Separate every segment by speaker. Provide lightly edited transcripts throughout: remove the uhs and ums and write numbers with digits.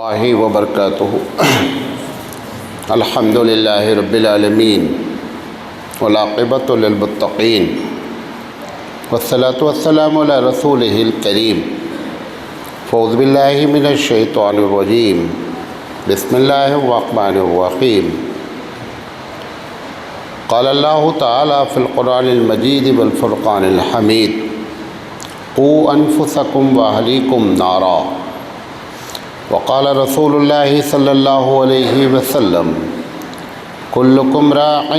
Speaker 1: اللہ وبرکاتہ الحمدللہ رب العالمین والعاقبۃ للمتقین والصلاۃ والسلام علی رسولہ الکریم فاعوذ باللہ من الشیطان الرجیم بسم اللہ الرحمن الرحیم قال اللہ تعالی فی القرآن المجید والفرقان الحمید قوا انفسکم واہلیکم نارا وقال رسول اللہ صلی اللہ علیہ وسلم کلکم راع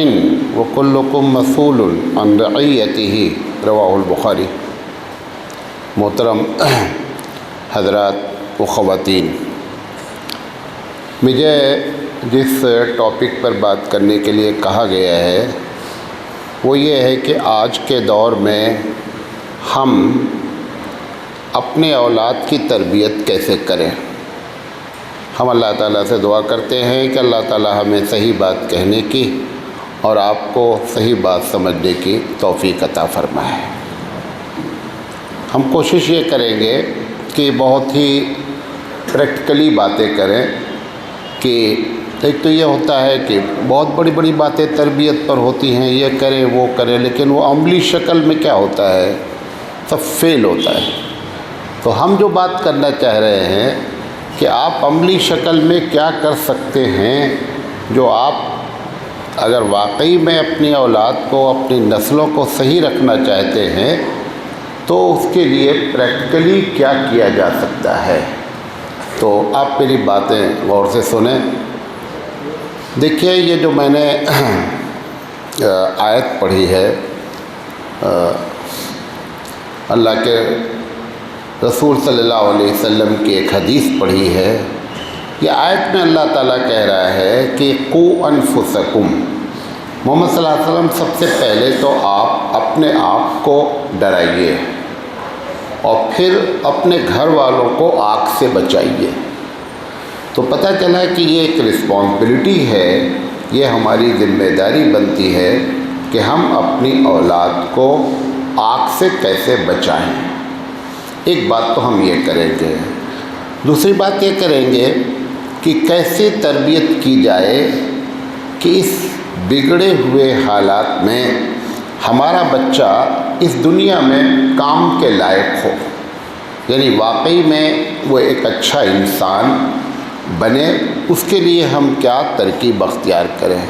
Speaker 1: وکلکم مسئول عن رعیتہ رواہ البخاری۔ محترم حضرات و خواتین، مجھے جس ٹاپک پر بات کرنے کے لیے کہا گیا ہے وہ یہ ہے کہ آج کے دور میں ہم اپنے اولاد کی تربیت کیسے کریں۔ ہم اللہ تعالیٰ سے دعا کرتے ہیں کہ اللہ تعالیٰ ہمیں صحیح بات کہنے کی اور آپ کو صحیح بات سمجھنے کی توفیق عطا فرمائے۔ ہم کوشش یہ کریں گے کہ بہت ہی پریکٹیکلی باتیں کریں، کہ ایک تو یہ ہوتا ہے کہ بہت بڑی بڑی باتیں تربیت پر ہوتی ہیں، یہ کریں وہ کریں، لیکن وہ عملی شکل میں کیا ہوتا ہے، سب فیل ہوتا ہے۔ تو ہم جو بات کرنا چاہ رہے ہیں کہ آپ عملی شکل میں کیا کر سکتے ہیں، جو آپ اگر واقعی میں اپنی اولاد کو، اپنی نسلوں کو صحیح رکھنا چاہتے ہیں تو اس کے لیے پریکٹیکلی کیا کیا جا سکتا ہے۔ تو آپ میری باتیں غور سے سنیں۔ دیکھیے، یہ جو میں نے آیت پڑھی ہے، اللہ کے رسول صلی اللہ علیہ وسلم کی ایک حدیث پڑھی ہے، یہ آیت میں اللہ تعالیٰ کہہ رہا ہے کہ قوا انفسکم۔ محمد صلی اللہ علیہ وسلم سب سے پہلے تو آپ اپنے آپ کو ڈرائیے اور پھر اپنے گھر والوں کو آگ سے بچائیے۔ تو پتہ چلا کہ یہ ایک رسپانسبلٹی ہے، یہ ہماری ذمہ داری بنتی ہے کہ ہم اپنی اولاد کو آگ سے کیسے بچائیں۔ ایک بات تو ہم یہ کریں گے، دوسری بات یہ کریں گے کہ کیسے تربیت کی جائے کہ اس بگڑے ہوئے حالات میں ہمارا بچہ اس دنیا میں کام کے لائق ہو، یعنی واقعی میں وہ ایک اچھا انسان بنے۔ اس کے لیے ہم کیا ترکیب اختیار کریں۔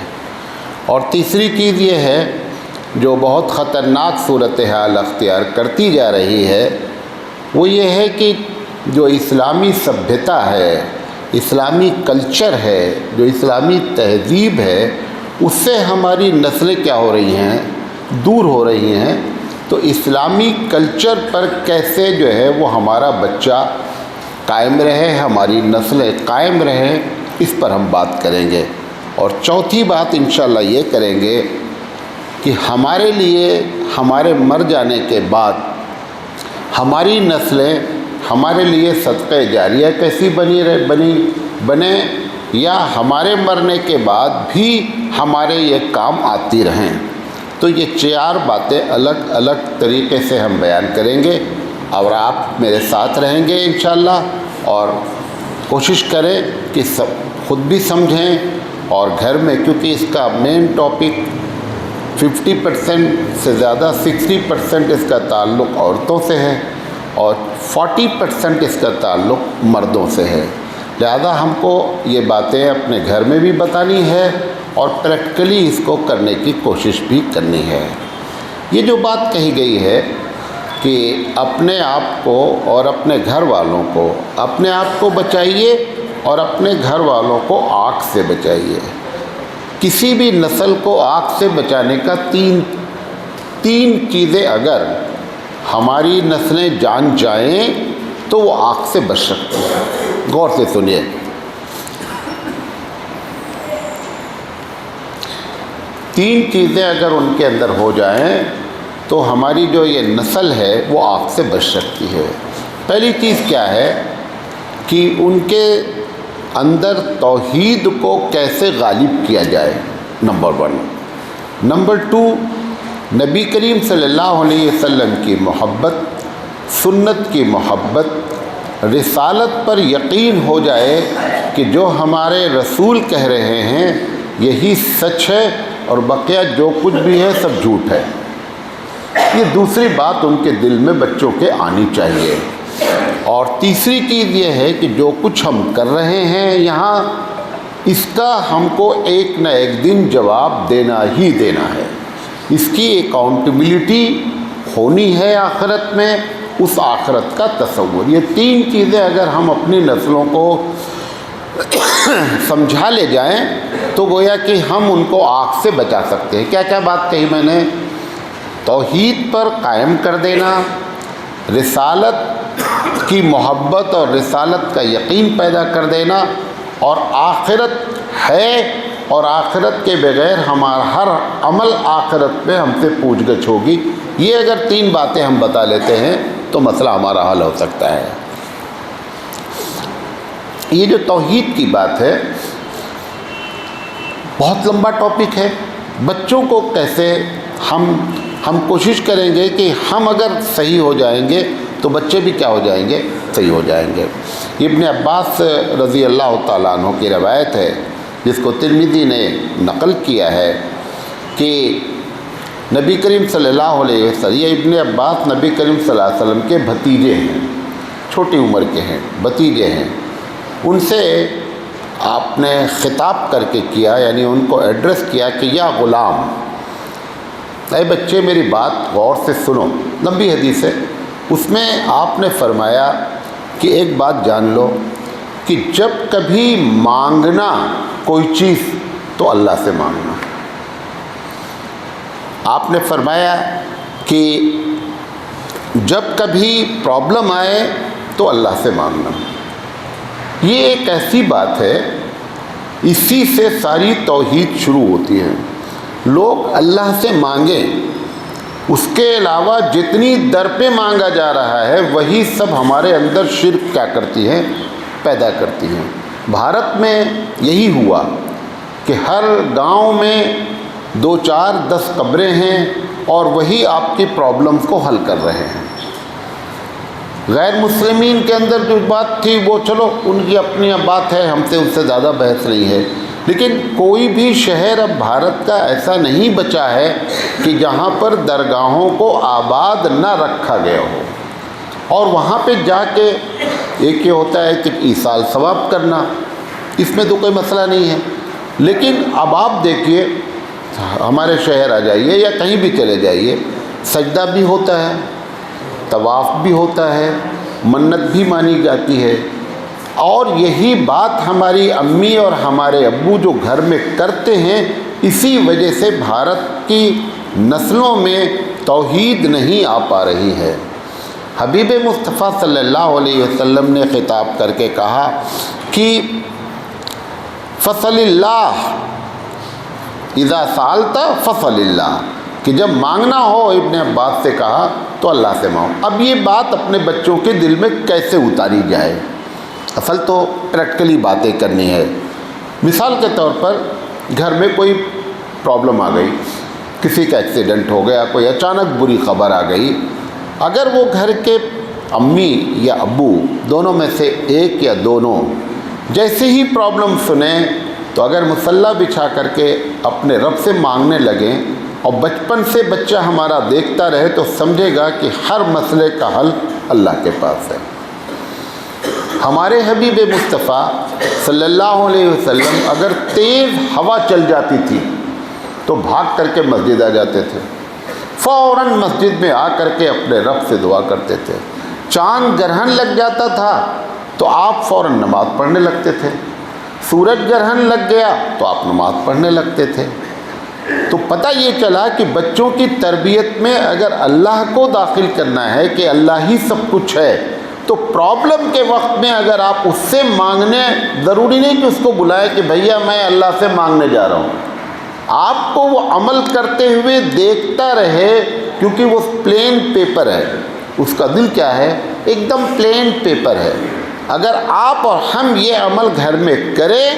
Speaker 1: اور تیسری چیز یہ ہے جو بہت خطرناک صورتحال اختیار کرتی جا رہی ہے، وہ یہ ہے کہ جو اسلامی سبھیتا ہے، اسلامی کلچر ہے، جو اسلامی تہذیب ہے، اس سے ہماری نسلیں کیا ہو رہی ہیں، دور ہو رہی ہیں۔ تو اسلامی کلچر پر کیسے جو ہے وہ ہمارا بچہ قائم رہے، ہماری نسلیں قائم رہیں، اس پر ہم بات کریں گے۔ اور چوتھی بات انشاءاللہ یہ کریں گے کہ ہمارے لیے ہمارے مر جانے کے بعد ہماری نسلیں ہمارے لیے صدقہ جاریہ کیسی بنے، یا ہمارے مرنے کے بعد بھی ہمارے یہ کام آتی رہیں۔ تو یہ چار باتیں الگ الگ طریقے سے ہم بیان کریں گے، اور آپ میرے ساتھ رہیں گے انشاءاللہ، اور کوشش کریں کہ سب خود بھی سمجھیں اور گھر میں، کیونکہ اس کا مین ٹاپک 50% سے زیادہ 60% اس کا تعلق عورتوں سے ہے اور 40% اس کا تعلق مردوں سے ہے۔ لہذا ہم کو یہ باتیں اپنے گھر میں بھی بتانی ہے اور پریکٹیکلی اس کو کرنے کی کوشش بھی کرنی ہے۔ یہ جو بات کہی گئی ہے کہ اپنے آپ کو اور اپنے گھر والوں کو، اپنے آپ کو بچائیے اور اپنے گھر والوں کو آگ سے بچائیے۔ کسی بھی نسل کو آگ سے بچانے کا تین چیزیں اگر ہماری نسلیں جان جائیں تو وہ آگ سے بچ سکتی ہیں۔ غور سے سنیے، تین چیزیں اگر ان کے اندر ہو جائیں تو ہماری جو یہ نسل ہے وہ آگ سے بچ سکتی ہے۔ پہلی چیز کیا ہے کہ ان کے اندر توحید کو کیسے غالب کیا جائے، نمبر 1۔ نمبر 2، نبی کریم صلی اللہ علیہ وسلم کی محبت، سنت کی محبت، رسالت پر یقین ہو جائے کہ جو ہمارے رسول کہہ رہے ہیں یہی سچ ہے اور بقیہ جو کچھ بھی ہے سب جھوٹ ہے۔ یہ دوسری بات ان کے دل میں بچوں کے آنی چاہیے۔ اور تیسری چیز یہ ہے کہ جو کچھ ہم کر رہے ہیں یہاں، اس کا ہم کو ایک نہ ایک دن جواب دینا ہی دینا ہے، اس کی اکاؤنٹیبلٹی ہونی ہے آخرت میں، اس آخرت کا تصور۔ یہ تین چیزیں اگر ہم اپنی نسلوں کو سمجھا لے جائیں تو گویا کہ ہم ان کو آگ سے بچا سکتے ہیں۔ کیا کیا بات کہی میں نے؟ توحید پر قائم کر دینا، رسالت کی محبت اور رسالت کا یقین پیدا کر دینا، اور آخرت ہے اور آخرت کے بغیر ہمارا ہر عمل آخرت میں ہم سے پوچھ گچھ ہوگی۔ یہ اگر تین باتیں ہم بتا لیتے ہیں تو مسئلہ ہمارا حل ہو سکتا ہے۔ یہ جو توحید کی بات ہے بہت لمبا ٹاپک ہے۔ بچوں کو کیسے ہم کوشش کریں گے کہ ہم اگر صحیح ہو جائیں گے تو بچے بھی کیا ہو جائیں گے؟ صحیح ہو جائیں گے۔ ابن عباس رضی اللہ تعالیٰ عنہ کی روایت ہے جس کو ترمذی نے نقل کیا ہے کہ نبی کریم صلی اللہ علیہ وسلم، یہ ابن عباس نبی کریم صلی اللہ علیہ وسلم کے بھتیجے ہیں، چھوٹی عمر کے ہیں، بھتیجے ہیں۔ ان سے آپ نے خطاب کر کے کیا، یعنی ان کو ایڈریس کیا کہ یا غلام، اے بچے میری بات غور سے سنو۔ لمبی حدیث ہے، اس میں آپ نے فرمایا کہ ایک بات جان لو کہ جب کبھی مانگنا کوئی چیز تو اللہ سے مانگنا۔ آپ نے فرمایا کہ جب کبھی پرابلم آئے تو اللہ سے مانگنا۔ یہ ایک ایسی بات ہے، اسی سے ساری توحید شروع ہوتی ہے۔ لوگ اللہ سے مانگیں، اس کے علاوہ جتنی در پہ مانگا جا رہا ہے وہی سب ہمارے اندر شرک کیا کرتی ہیں؟ پیدا کرتی ہیں۔ بھارت میں یہی ہوا کہ ہر گاؤں میں 2 4 10 قبریں ہیں اور وہی آپ کی پرابلمز کو حل کر رہے ہیں۔ غیر مسلمین کے اندر جو بات تھی وہ چلو ان کی اپنی بات ہے، ہم سے اس سے زیادہ بحث نہیں ہے، لیکن کوئی بھی شہر اب بھارت کا ایسا نہیں بچا ہے کہ جہاں پر درگاہوں کو آباد نہ رکھا گیا ہو، اور وہاں پہ جا کے ایک یہ ہوتا ہے کہ ایصال ثواب کرنا، اس میں تو کوئی مسئلہ نہیں ہے۔ لیکن اب آپ دیکھیے، ہمارے شہر آ جائیے یا کہیں بھی چلے جائیے، سجدہ بھی ہوتا ہے، طواف بھی ہوتا ہے، منت بھی مانی جاتی ہے، اور یہی بات ہماری امی اور ہمارے ابو جو گھر میں کرتے ہیں، اسی وجہ سے بھارت کی نسلوں میں توحید نہیں آ پا رہی ہے۔ حبیب مصطفیٰ صلی اللہ علیہ وسلم نے خطاب کر کے کہا کہ فصل اللہ اذا سالت فصل اللہ، کہ جب مانگنا ہو، ابن عباس سے کہا تو اللہ سے مانگو۔ اب یہ بات اپنے بچوں کے دل میں کیسے اتاری جائے؟ اصل تو پریکٹیکلی باتیں کرنی ہے۔ مثال کے طور پر گھر میں کوئی پرابلم آ گئی، کسی کا ایکسیڈنٹ ہو گیا، کوئی اچانک بری خبر آ گئی، اگر وہ گھر کے امی یا ابو دونوں میں سے ایک یا دونوں جیسے ہی پرابلم سنیں تو اگر مصلی بچھا کر کے اپنے رب سے مانگنے لگیں، اور بچپن سے بچہ ہمارا دیکھتا رہے تو سمجھے گا کہ ہر مسئلے کا حل اللہ کے پاس ہے۔ ہمارے حبیب مصطفیٰ صلی اللہ علیہ وسلم اگر تیز ہوا چل جاتی تھی تو بھاگ کر کے مسجد آ جاتے تھے، فوراً مسجد میں آ کر کے اپنے رب سے دعا کرتے تھے۔ چاند گرہن لگ جاتا تھا تو آپ فوراً نماز پڑھنے لگتے تھے، سورج گرہن لگ گیا تو آپ نماز پڑھنے لگتے تھے۔ تو پتہ یہ چلا کہ بچوں کی تربیت میں اگر اللہ کو داخل کرنا ہے کہ اللہ ہی سب کچھ ہے، تو پرابلم کے وقت میں اگر آپ اس سے مانگنے، ضروری نہیں کہ اس کو بلائے کہ بھیا میں اللہ سے مانگنے جا رہا ہوں، آپ کو وہ عمل کرتے ہوئے دیکھتا رہے، کیونکہ وہ پلین پیپر ہے، اس کا دل کیا ہے؟ ایک دم پلین پیپر ہے۔ اگر آپ اور ہم یہ عمل گھر میں کریں،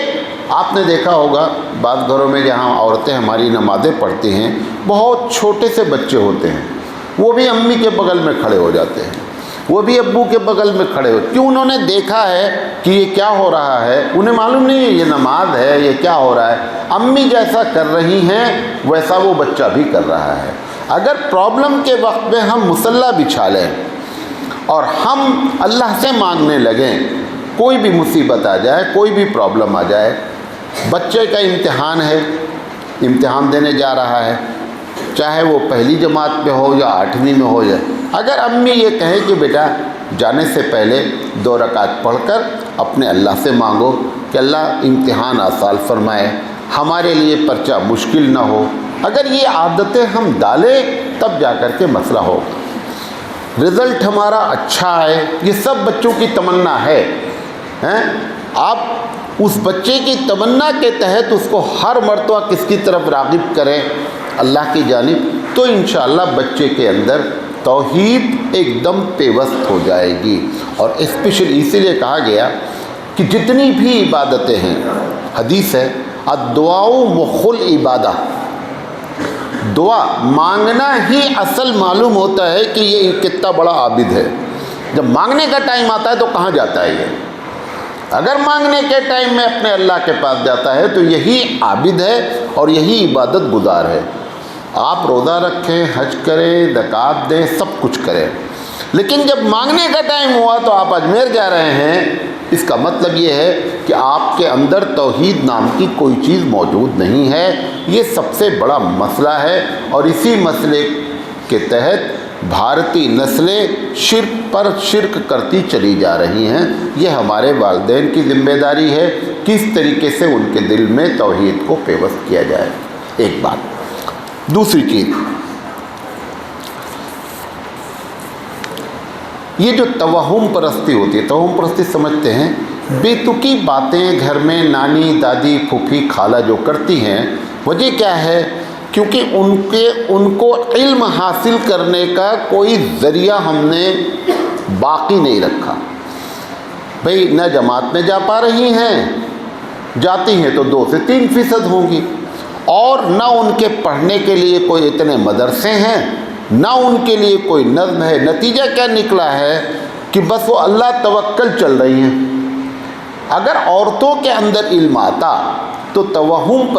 Speaker 1: آپ نے دیکھا ہوگا بعض گھروں میں جہاں عورتیں ہماری نمازیں پڑھتی ہیں، بہت چھوٹے سے بچے ہوتے ہیں، وہ بھی امی کے بغل میں کھڑے ہو جاتے ہیں، وہ بھی ابو کے بغل میں کھڑے ہو، کیوں؟ انہوں نے دیکھا ہے کہ یہ کیا ہو رہا ہے، انہیں معلوم نہیں ہے یہ نماز ہے، یہ کیا ہو رہا ہے، امی جیسا کر رہی ہیں ویسا وہ بچہ بھی کر رہا ہے۔ اگر پرابلم کے وقت میں ہم مصلی بچھا لیں اور ہم اللہ سے مانگنے لگیں، کوئی بھی مصیبت آ جائے، کوئی بھی پرابلم آ جائے، بچے کا امتحان ہے، امتحان دینے جا رہا ہے، چاہے وہ پہلی جماعت میں ہو یا 8ویں میں ہو جائے، اگر امی یہ کہیں کہ بیٹا جانے سے پہلے 2 رکعت پڑھ کر اپنے اللہ سے مانگو کہ اللہ امتحان آسان فرمائے، ہمارے لیے پرچہ مشکل نہ ہو، اگر یہ عادتیں ہم ڈالیں تب جا کر کے مسئلہ ہو، رزلٹ ہمارا اچھا آئے، یہ سب بچوں کی تمنا ہے۔ آپ اس بچے کی تمنا کے تحت اس کو ہر مرتبہ کس کی طرف راغب کریں؟ اللہ کی جانب، تو انشاءاللہ بچے کے اندر توحید ایک دم پیوست ہو جائے گی۔ اور اسپیشلی اسی لیے کہا گیا کہ جتنی بھی عبادتیں ہیں، حدیث ہے الدعاء مخ العبادہ، دعا مانگنا ہی اصل معلوم ہوتا ہے کہ یہ کتنا بڑا عابد ہے۔ جب مانگنے کا ٹائم آتا ہے تو کہاں جاتا ہے یہ؟ اگر مانگنے کے ٹائم میں اپنے اللہ کے پاس جاتا ہے تو یہی عابد ہے اور یہی عبادت گزار ہے۔ آپ روزہ رکھیں، حج کریں، زکوٰۃ دیں، سب کچھ کریں، لیکن جب مانگنے کا ٹائم ہوا تو آپ اجمیر جا رہے ہیں، اس کا مطلب یہ ہے کہ آپ کے اندر توحید نام کی کوئی چیز موجود نہیں ہے۔ یہ سب سے بڑا مسئلہ ہے، اور اسی مسئلے کے تحت بھارتی نسلیں شرک پر شرک کرتی چلی جا رہی ہیں۔ یہ ہمارے والدین کی ذمہ داری ہے کس طریقے سے ان کے دل میں توحید کو پیوست کیا جائے، ایک بات۔ دوسری چیز، یہ جو توہم پرستی ہوتی ہے، توہم پرستی سمجھتے ہیں بے تکی باتیں گھر میں نانی، دادی، پھوپھی، خالہ جو کرتی ہیں، وجہ کیا ہے؟ کیونکہ ان کو علم حاصل کرنے کا کوئی ذریعہ ہم نے باقی نہیں رکھا۔ بھئی نہ جماعت میں جا پا رہی ہیں، جاتی ہیں تو 2 سے 3% ہوں گی، اور نہ ان کے پڑھنے کے لیے کوئی اتنے مدرسے ہیں، نہ ان کے لیے کوئی نظم ہے۔ نتیجہ کیا نکلا ہے کہ بس وہ اللہ توکل چل رہی ہیں۔ اگر عورتوں کے اندر علم آتا تو توہم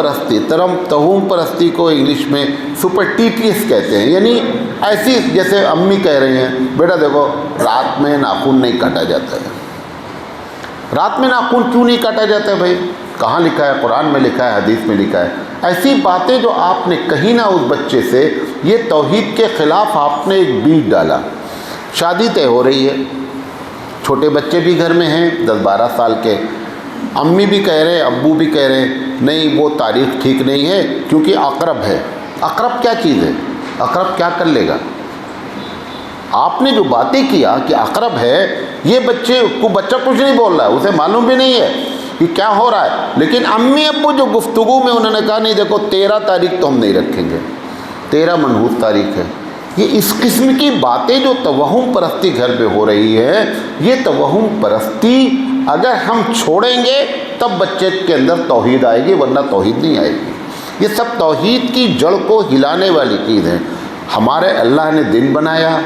Speaker 1: پرستی کو انگلش میں سپرٹیٹیس کہتے ہیں، یعنی ایسی جیسے امی کہہ رہی ہیں بیٹا دیکھو رات میں ناخن نہیں کاٹا جاتا ہے۔ رات میں ناخن کیوں نہیں کاٹا جاتا ہے بھائی؟ کہاں لکھا ہے؟ قرآن میں لکھا ہے، حدیث میں لکھا ہے۔ ایسی باتیں جو آپ نے کہی نا اس بچے سے، یہ توحید کے خلاف آپ نے ایک بیج ڈالا۔ شادی طے ہو رہی ہے، چھوٹے بچے بھی گھر میں ہیں 10-12 سال کے، امی بھی کہہ رہے ہیں، ابو بھی کہہ رہے ہیں نہیں وہ تاریخ ٹھیک نہیں ہے کیونکہ عقرب ہے۔ عقرب کیا چیز ہے؟ عقرب کیا کر لے گا؟ آپ نے جو باتیں کیا کہ عقرب ہے، یہ بچہ کچھ نہیں بول رہا ہے، اسے معلوم بھی نہیں ہے کہ کیا ہو رہا ہے، لیکن امی ابو جو گفتگو میں انہوں نے کہا نہیں دیکھو 13 تاریخ تو ہم نہیں رکھیں گے، 13 منحوس تاریخ ہے۔ یہ اس قسم کی باتیں جو توہم پرستی گھر میں ہو رہی ہے، یہ توہم پرستی اگر ہم چھوڑیں گے تب بچے کے اندر توحید آئے گی، ورنہ توحید نہیں آئے گی۔ یہ سب توحید کی جڑ کو ہلانے والی چیز ہے۔ ہمارے اللہ نے دن بنایا،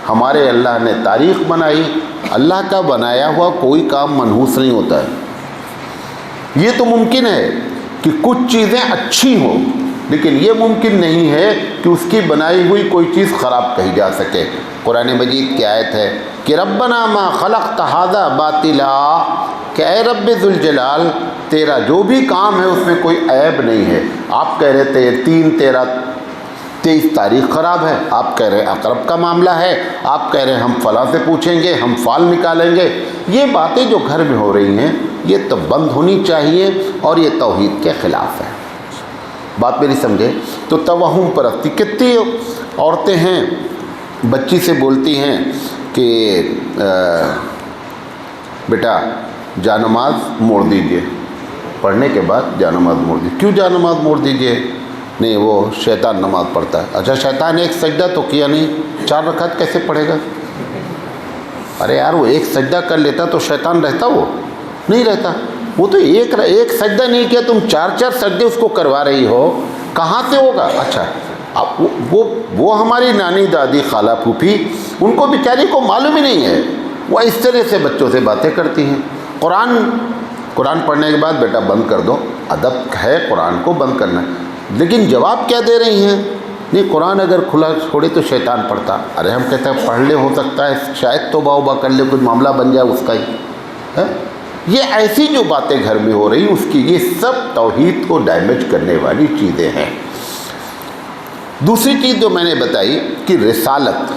Speaker 1: ہمارے اللہ نے تاریخ بنائی، اللہ کا بنایا ہوا کوئی کام منحوس نہیں ہوتا ہے۔ یہ تو ممکن ہے کہ کچھ چیزیں اچھی ہوں، لیکن یہ ممکن نہیں ہے کہ اس کی بنائی ہوئی کوئی چیز خراب کہی جا سکے۔ قرآن مجید کی آیت ہے کہ ربنا ما خلقت ھذا باطلا، کہ اے رب ذوالجلال تیرا جو بھی کام ہے اس میں کوئی عیب نہیں ہے۔ آپ کہہ رہے تھے 3-13-23 تاریخ خراب ہے، آپ کہہ رہے عقرب کا معاملہ ہے، آپ کہہ رہے ہم فلاں سے پوچھیں گے، ہم فال نکالیں گے۔ یہ باتیں جو گھر میں ہو رہی ہیں یہ تو بند ہونی چاہیے، اور یہ توحید کے خلاف ہے۔ بات میری سمجھے؟ تو توہم پرستی، کتنی عورتیں ہیں بچی سے بولتی ہیں کہ بیٹا جانماز موڑ دیجئے، پڑھنے کے بعد جانماز موڑ دیجئے۔ کیوں جانماز موڑ دیجئے؟ نہیں وہ شیطان نماز پڑھتا ہے۔ اچھا شیطان ایک سجدہ تو کیا نہیں، 4 رکعت کیسے پڑھے گا؟ ارے یار وہ ایک سجدہ کر لیتا تو شیطان رہتا؟ وہ نہیں رہتا۔ وہ تو ایک سجدہ نہیں کیا، تم 4 سجدے اس کو کروا رہی ہو، کہاں سے ہوگا؟ اچھا اب وہ ہماری نانی دادی خالہ پھوپھی، ان کو بیچاری کو معلوم ہی نہیں ہے، وہ اس طرح سے بچوں سے باتیں کرتی ہیں۔ قرآن پڑھنے کے بعد بیٹا بند کر دو، ادب ہے قرآن کو بند کرنا، لیکن جواب کیا دے رہی ہیں؟ نہیں، قرآن اگر کھلا چھوڑے تو شیطان پڑھتا۔ ارے ہم کہتے ہیں پڑھ لے، ہو سکتا ہے شاید توبہ وبہ کر لے، کچھ معاملہ بن جائے اس کا ہی ہے۔ یہ ایسی جو باتیں گھر میں ہو رہی اس کی، یہ سب توحید کو ڈیمیج کرنے والی چیزیں ہیں۔ دوسری چیز جو میں نے بتائی کہ رسالت،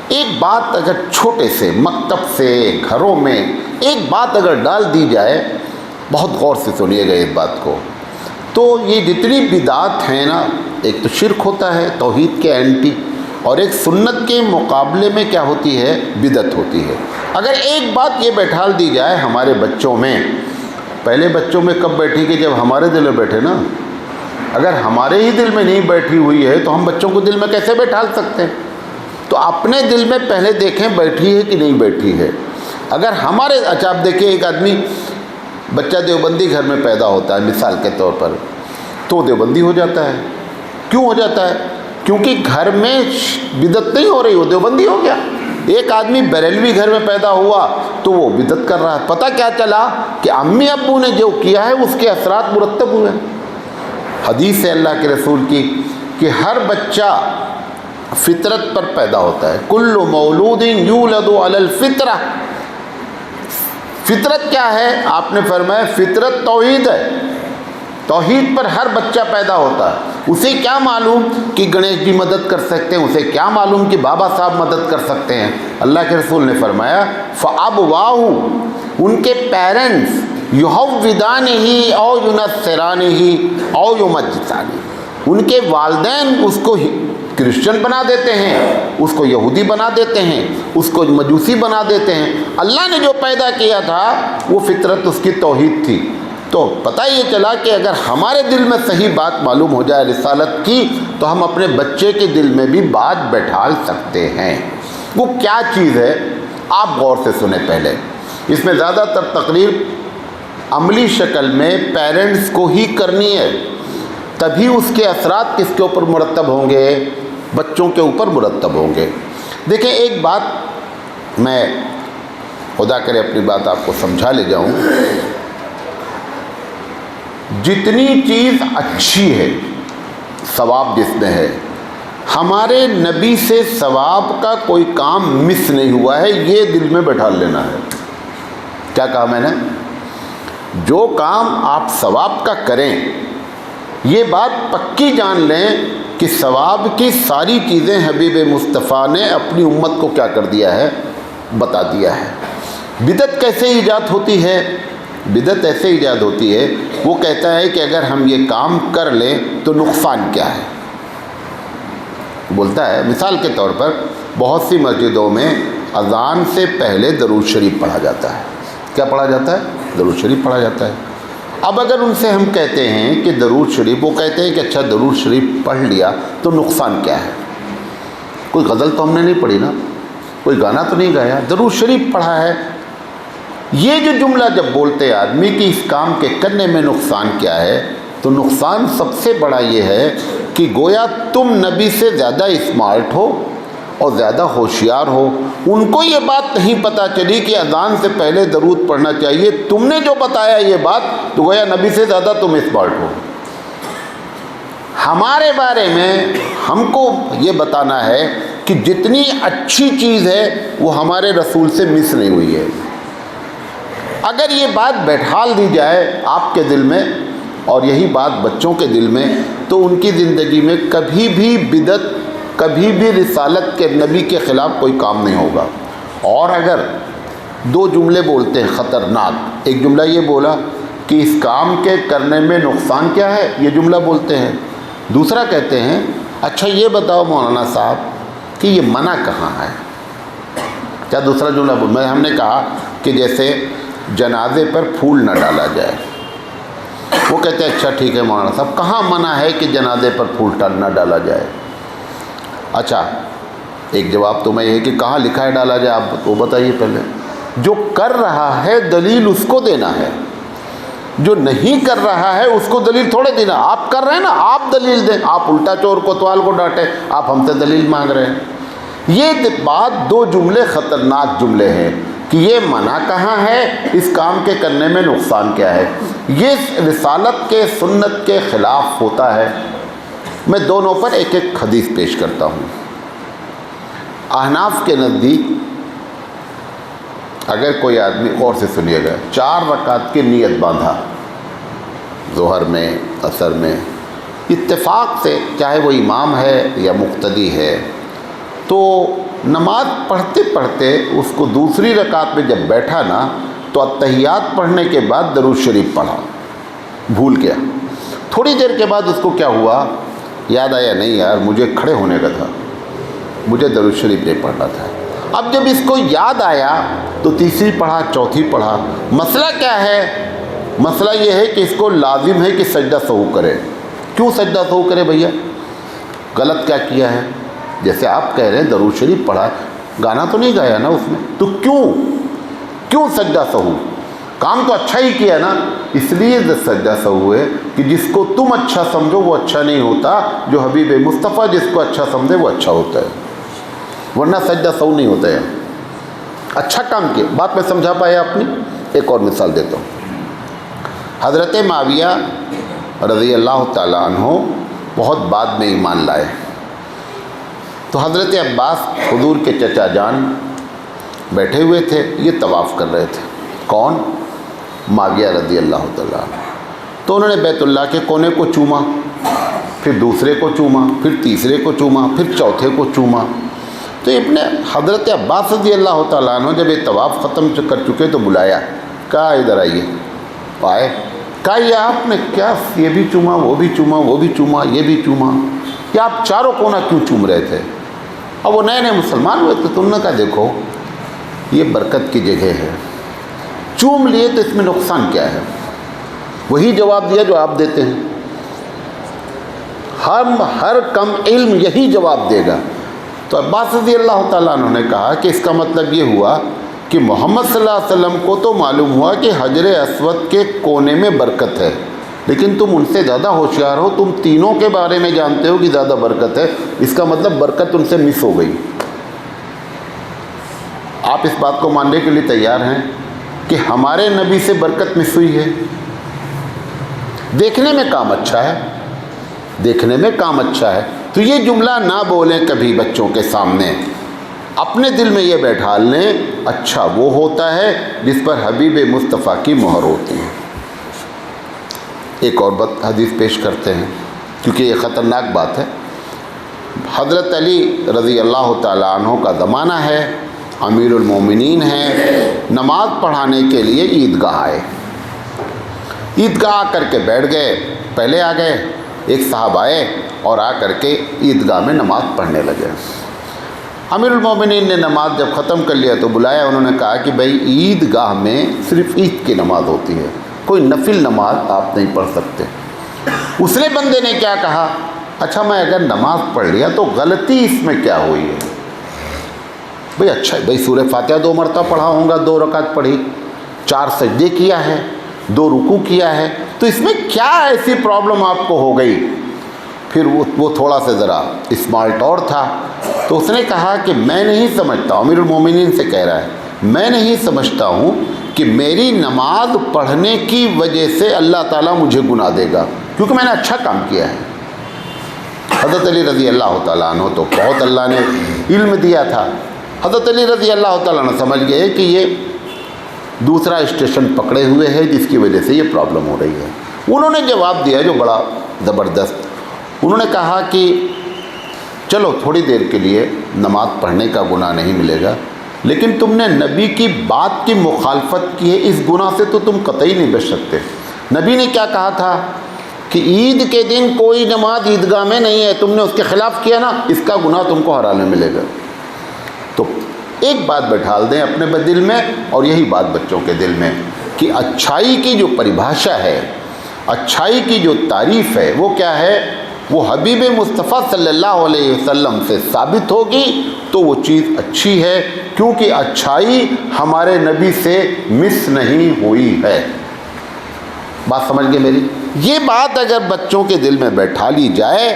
Speaker 1: ایک بات اگر چھوٹے سے مکتب سے گھروں میں ایک بات اگر ڈال دی جائے، بہت غور سے سنیے گا اس بات کو، تو یہ جتنی بدعات ہیں نا، ایک تو شرک ہوتا ہے توحید کے اینٹی، اور ایک سنت کے مقابلے میں کیا ہوتی ہے؟ بدعت ہوتی ہے۔ اگر ایک بات یہ بیٹھال دی جائے ہمارے بچوں میں، پہلے بچوں میں کب بیٹھی کہ جب ہمارے دل میں بیٹھے نا، اگر ہمارے ہی دل میں نہیں بیٹھی ہوئی ہے تو ہم بچوں کو دل میں کیسے بیٹھال سکتے ہیں؟ تو اپنے دل میں پہلے دیکھیں بیٹھی ہے کہ نہیں بیٹھی ہے۔ اگر ہمارے، اچھا آپ دیکھیں ایک آدمی، بچہ دیوبندی گھر میں پیدا ہوتا ہے مثال کے طور پر، تو دیوبندی ہو جاتا ہے۔ کیوں ہو جاتا ہے؟ کیونکہ گھر میں بدعت نہیں ہو رہی، وہ دیوبندی ہو گیا۔ ایک آدمی بریلوی گھر میں پیدا ہوا تو وہ بدعت کر رہا ہے۔ پتہ کیا چلا کہ امی ابو نے جو کیا ہے اس کے اثرات مرتب ہوئے۔ حدیث ہے اللہ کے رسول کی کہ ہر بچہ فطرت پر پیدا ہوتا ہے، کل مولود یولد علی الفطرہ۔ فطرت کیا ہے؟ آپ نے فرمایا فطرت توحید ہے، توحید پر ہر بچہ پیدا ہوتا ہے۔ اسے کیا معلوم کہ گنیش جی مدد کر سکتے ہیں، اسے کیا معلوم کہ بابا صاحب مدد کر سکتے ہیں؟ اللہ کے رسول نے فرمایا فَأَبْوَاهُ، ان کے پیرنٹس يُحَوِّدَانِهِ او يُنَصِّرَانِهِ او يُمَجِّسَانِهِ، ان کے والدین اس کو کرسچن بنا دیتے ہیں، اس کو یہودی بنا دیتے ہیں، اس کو مجوسی بنا دیتے ہیں۔ اللہ نے جو پیدا کیا تھا وہ فطرت اس کی توحید تھی۔ تو پتہ یہ چلا کہ اگر ہمارے دل میں صحیح بات معلوم ہو جائے رسالت کی، تو ہم اپنے بچے کے دل میں بھی بات بیٹھال سکتے ہیں۔ وہ کیا چیز ہے آپ غور سے سنیں پہلے۔ اس میں زیادہ تر تقریر عملی شکل میں پیرنٹس کو ہی کرنی ہے، تبھی اس کے اثرات کس کے اوپر مرتب ہوں گے؟ بچوں کے اوپر مرتب ہوں گے۔ دیکھیں ایک بات میں، خدا کرے اپنی بات آپ کو سمجھا لے جاؤں، جتنی چیز اچھی ہے ثواب جس میں ہے، ہمارے نبی سے ثواب کا کوئی کام مس نہیں ہوا ہے، یہ دل میں بیٹھا لینا ہے۔ کیا کہا میں نے؟ جو کام آپ ثواب کا کریں، یہ بات پکی جان لیں کہ ثواب کی ساری چیزیں حبیب مصطفیٰ نے اپنی امت کو کیا کر دیا ہے؟ بتا دیا ہے۔ بدعت کیسے ایجاد ہوتی ہے؟ بدعت ایسے ایجاد ہوتی ہے، وہ کہتا ہے کہ اگر ہم یہ کام کر لیں تو نقصان کیا ہے؟ بولتا ہے مثال کے طور پر بہت سی مسجدوں میں اذان سے پہلے درود شریف پڑھا جاتا ہے۔ کیا پڑھا جاتا ہے؟ درود شریف پڑھا جاتا ہے۔ اب اگر ان سے ہم کہتے ہیں کہ درود شریف، وہ کہتے ہیں کہ اچھا درود شریف پڑھ لیا تو نقصان کیا ہے؟ کوئی غزل تو ہم نے نہیں پڑھی نا، کوئی گانا تو نہیں گایا، درود شریف پڑھا ہے۔ یہ جو جملہ جب بولتے آدمی کہ اس کام کے کرنے میں نقصان کیا ہے، تو نقصان سب سے بڑا یہ ہے کہ گویا تم نبی سے زیادہ اسمارٹ ہو اور زیادہ ہوشیار ہو، ان کو یہ بات نہیں پتہ چلی کہ اذان سے پہلے درود پڑھنا چاہیے، تم نے جو بتایا یہ بات، تو گویا نبی سے زیادہ تم اسمارٹ ہو۔ ہمارے بارے میں ہم کو یہ بتانا ہے کہ جتنی اچھی چیز ہے وہ ہمارے رسول سے مس نہیں ہوئی ہے۔ اگر یہ بات بیٹھال دی جائے آپ کے دل میں اور یہی بات بچوں کے دل میں، تو ان کی زندگی میں کبھی بھی بدعت، کبھی بھی رسالت کے نبی کے خلاف کوئی کام نہیں ہوگا۔ اور اگر دو جملے بولتے ہیں خطرناک، ایک جملہ یہ بولا کہ اس کام کے کرنے میں نقصان کیا ہے، یہ جملہ بولتے ہیں، دوسرا کہتے ہیں اچھا یہ بتاؤ مولانا صاحب کہ یہ منع کہاں ہے؟ کیا دوسرا جملہ ہم نے کہا کہ جیسے جنازے پر پھول نہ ڈالا جائے، وہ کہتے ہیں اچھا ٹھیک ہے مولانا صاحب، کہاں منع ہے کہ جنازے پر پھول نہ ڈالا جائے؟ اچھا ایک جواب تو میں یہ کہ کہاں لکھا ہے ڈالا جائے، آپ وہ بتائیے پہلے۔ جو کر رہا ہے دلیل اس کو دینا ہے۔ جو نہیں کر رہا ہے اس کو دلیل تھوڑے دینا، آپ کر رہے ہیں نا، آپ دلیل دیں، آپ الٹا چور کوتوال کو ڈانٹیں، آپ ہم سے دلیل مانگ رہے ہیں۔ یہ بات دو جملے خطرناک جملے ہیں کہ یہ منع کہاں ہے، اس کام کے کرنے میں نقصان کیا ہے، یہ رسالت کے سنت کے خلاف ہوتا ہے۔ میں دونوں پر ایک ایک حدیث پیش کرتا ہوں۔ احناف کے نزدیک اگر کوئی آدمی، غور سے سنیے گا، 4 رکعت کی نیت باندھا ظہر میں عصر میں، اتفاق سے چاہے وہ امام ہے یا مقتدی ہے، تو نماز پڑھتے پڑھتے اس کو دوسری رکعت میں جب بیٹھا نا تو اتحیات پڑھنے کے بعد درود شریف پڑھا، بھول گیا، تھوڑی دیر کے بعد اس کو کیا ہوا، یاد آیا نہیں یار مجھے کھڑے ہونے کا تھا، مجھے درود شریف نہیں پڑھنا تھا۔ اب جب اس کو یاد آیا تو تیسری پڑھا، چوتھی پڑھا۔ مسئلہ کیا ہے؟ مسئلہ یہ ہے کہ اس کو لازم ہے کہ سجدہ سہو کرے۔ کیوں سجدہ سہو کرے بھیا؟ غلط کیا کیا ہے؟ جیسے آپ کہہ رہے ہیں درود شریف پڑھا، گانا تو نہیں گایا نا اس میں، تو کیوں سجدہ سہو؟ کام تو اچھا ہی کیا نا، اس لیے سجدہ سہو ہے کہ جس کو تم اچھا سمجھو وہ اچھا نہیں ہوتا، جو حبیب مصطفیٰ جس کو اچھا سمجھے وہ اچھا ہوتا ہے، ورنہ سجدہ سہو نہیں ہوتا ہے۔ اچھا کام کیا، بات میں سمجھا پایا اپنی؟ ایک اور مثال دیتا ہوں۔ حضرت معاویہ رضی اللہ تعالیٰ عنہ بہت بعد میں ایمان لائے، تو حضرت عباس حضور کے چچا جان بیٹھے ہوئے تھے، یہ طواف کر رہے تھے۔ کون؟ معاویہ رضی اللہ تعالیٰ عنہ۔ تو انہوں نے بیت اللہ کے کونے کو چوما، پھر دوسرے کو چوما، پھر تیسرے کو چوما، پھر چوتھے کو چوما۔ تو ابن حضرت عباس رضی اللہ تعالیٰ عنہ جب یہ طواف ختم کر چکے تو بلایا، کہا ادھر آئیے، آئے، کہا یہ آپ نے کیا یہ بھی چوما، وہ بھی چوما، وہ بھی چوما، یہ بھی چوما، یہ آپ چاروں کونا کیوں چوم رہے تھے؟ اب وہ نئے نئے مسلمان ہوئے تو تم نے کہا دیکھو یہ برکت کی جگہ ہے، چوم لیے تو اس میں نقصان کیا ہے؟ وہی جواب دیا جو آپ دیتے ہیں، ہر کم علم یہی جواب دے گا۔ تو عباس رضی اللہ تعالیٰ عنہ نے کہا کہ اس کا مطلب یہ ہوا کہ محمد صلی اللہ علیہ وسلم کو تو معلوم ہوا کہ حجر اسود کے کونے میں برکت ہے، لیکن تم ان سے زیادہ ہوشیار ہو، تم تینوں کے بارے میں جانتے ہو کہ زیادہ برکت ہے، اس کا مطلب برکت ان سے مس ہو گئی۔ آپ اس بات کو ماننے کے لیے تیار ہیں کہ ہمارے نبی سے برکت مس ہوئی ہے؟ دیکھنے میں کام اچھا ہے، دیکھنے میں کام اچھا ہے، تو یہ جملہ نہ بولیں کبھی بچوں کے سامنے، اپنے دل میں یہ بیٹھا لیں، اچھا وہ ہوتا ہے جس پر حبیب مصطفیٰ کی مہر ہوتی ہے۔ ایک اور حدیث پیش کرتے ہیں کیونکہ یہ خطرناک بات ہے۔ حضرت علی رضی اللہ تعالیٰ عنہ کا زمانہ ہے، امیر المومنین ہیں، نماز پڑھانے کے لیے عیدگاہ آئے، عیدگاہ آ کر کے بیٹھ گئے، پہلے آ گئے، ایک صاحب آئے اور آ کر کے عیدگاہ میں نماز پڑھنے لگے۔ امیر المومنین نے نماز جب ختم کر لیا تو بلایا، انہوں نے کہا کہ بھائی عیدگاہ میں صرف عید کی نماز ہوتی ہے، کوئی نفل نماز آپ نہیں پڑھ سکتے۔ اس نے بندے نے کیا کہا، اچھا میں اگر نماز پڑھ لیا تو غلطی اس میں کیا ہوئی ہے؟ بھائی اچھا بھائی سورہ فاتحہ 2 مرتبہ پڑھا ہوں گا، 2 رکعت پڑھی، 4 سجدے کیا ہے، 2 رکوع کیا ہے، تو اس میں کیا ایسی پرابلم آپ کو ہو گئی؟ پھر وہ تھوڑا سا ذرا اسمارٹ اور تھا، تو اس نے کہا کہ میں نہیں سمجھتا، امیر المومنین سے کہہ رہا ہے، میں نہیں سمجھتا ہوں کہ میری نماز پڑھنے کی وجہ سے اللہ تعالیٰ مجھے گناہ دے گا، کیونکہ میں نے اچھا کام کیا ہے۔ حضرت علی رضی اللہ تعالیٰ عنہ تو بہت اللہ نے علم دیا تھا، حضرت علی رضی اللہ تعالیٰ عنہ سمجھ گئے کہ یہ دوسرا اسٹیشن پکڑے ہوئے ہے جس کی وجہ سے یہ پرابلم ہو رہی ہے۔ انہوں نے جواب دیا جو بڑا زبردست، انہوں نے کہا کہ چلو تھوڑی دیر کے لیے نماز پڑھنے کا گناہ نہیں ملے گا، لیکن تم نے نبی کی بات کی مخالفت کی ہے، اس گناہ سے تو تم قطعی نہیں بچ سکتے۔ نبی نے کیا کہا تھا کہ عید کے دن کوئی نماز عیدگاہ میں نہیں ہے، تم نے اس کے خلاف کیا نا، اس کا گناہ تم کو ہرانے ملے گا۔ تو ایک بات بٹھال دیں اپنے دل میں، اور یہی بات بچوں کے دل میں، کہ اچھائی کی جو پریبھاشا ہے، اچھائی کی جو تعریف ہے، وہ کیا ہے؟ وہ حبیب مصطفیٰ صلی اللہ علیہ وسلم سے ثابت ہوگی تو وہ چیز اچھی ہے، کیونکہ اچھائی ہمارے نبی سے مس نہیں ہوئی ہے۔ بات سمجھ گئے میری؟ یہ بات اگر بچوں کے دل میں بیٹھا لی جائے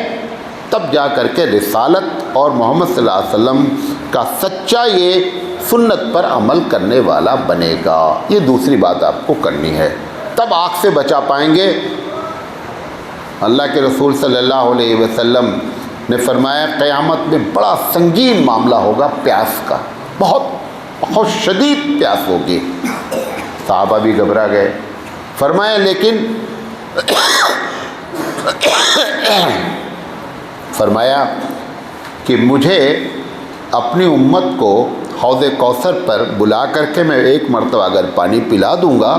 Speaker 1: تب جا کر کے رسالت اور محمد صلی اللہ علیہ وسلم کا سچا یہ سنت پر عمل کرنے والا بنے گا۔ یہ دوسری بات آپ کو کرنی ہے، تب آگ سے بچا پائیں گے۔ اللہ کے رسول صلی اللہ علیہ وسلم نے فرمایا قیامت میں بڑا سنگین معاملہ ہوگا پیاس کا، بہت شدید پیاس ہوگی۔ صحابہ بھی گھبرا گئے۔ فرمایا لیکن فرمایا کہ مجھے اپنی امت کو حوض کوثر پر بلا کر کے میں ایک مرتبہ اگر پانی پلا دوں گا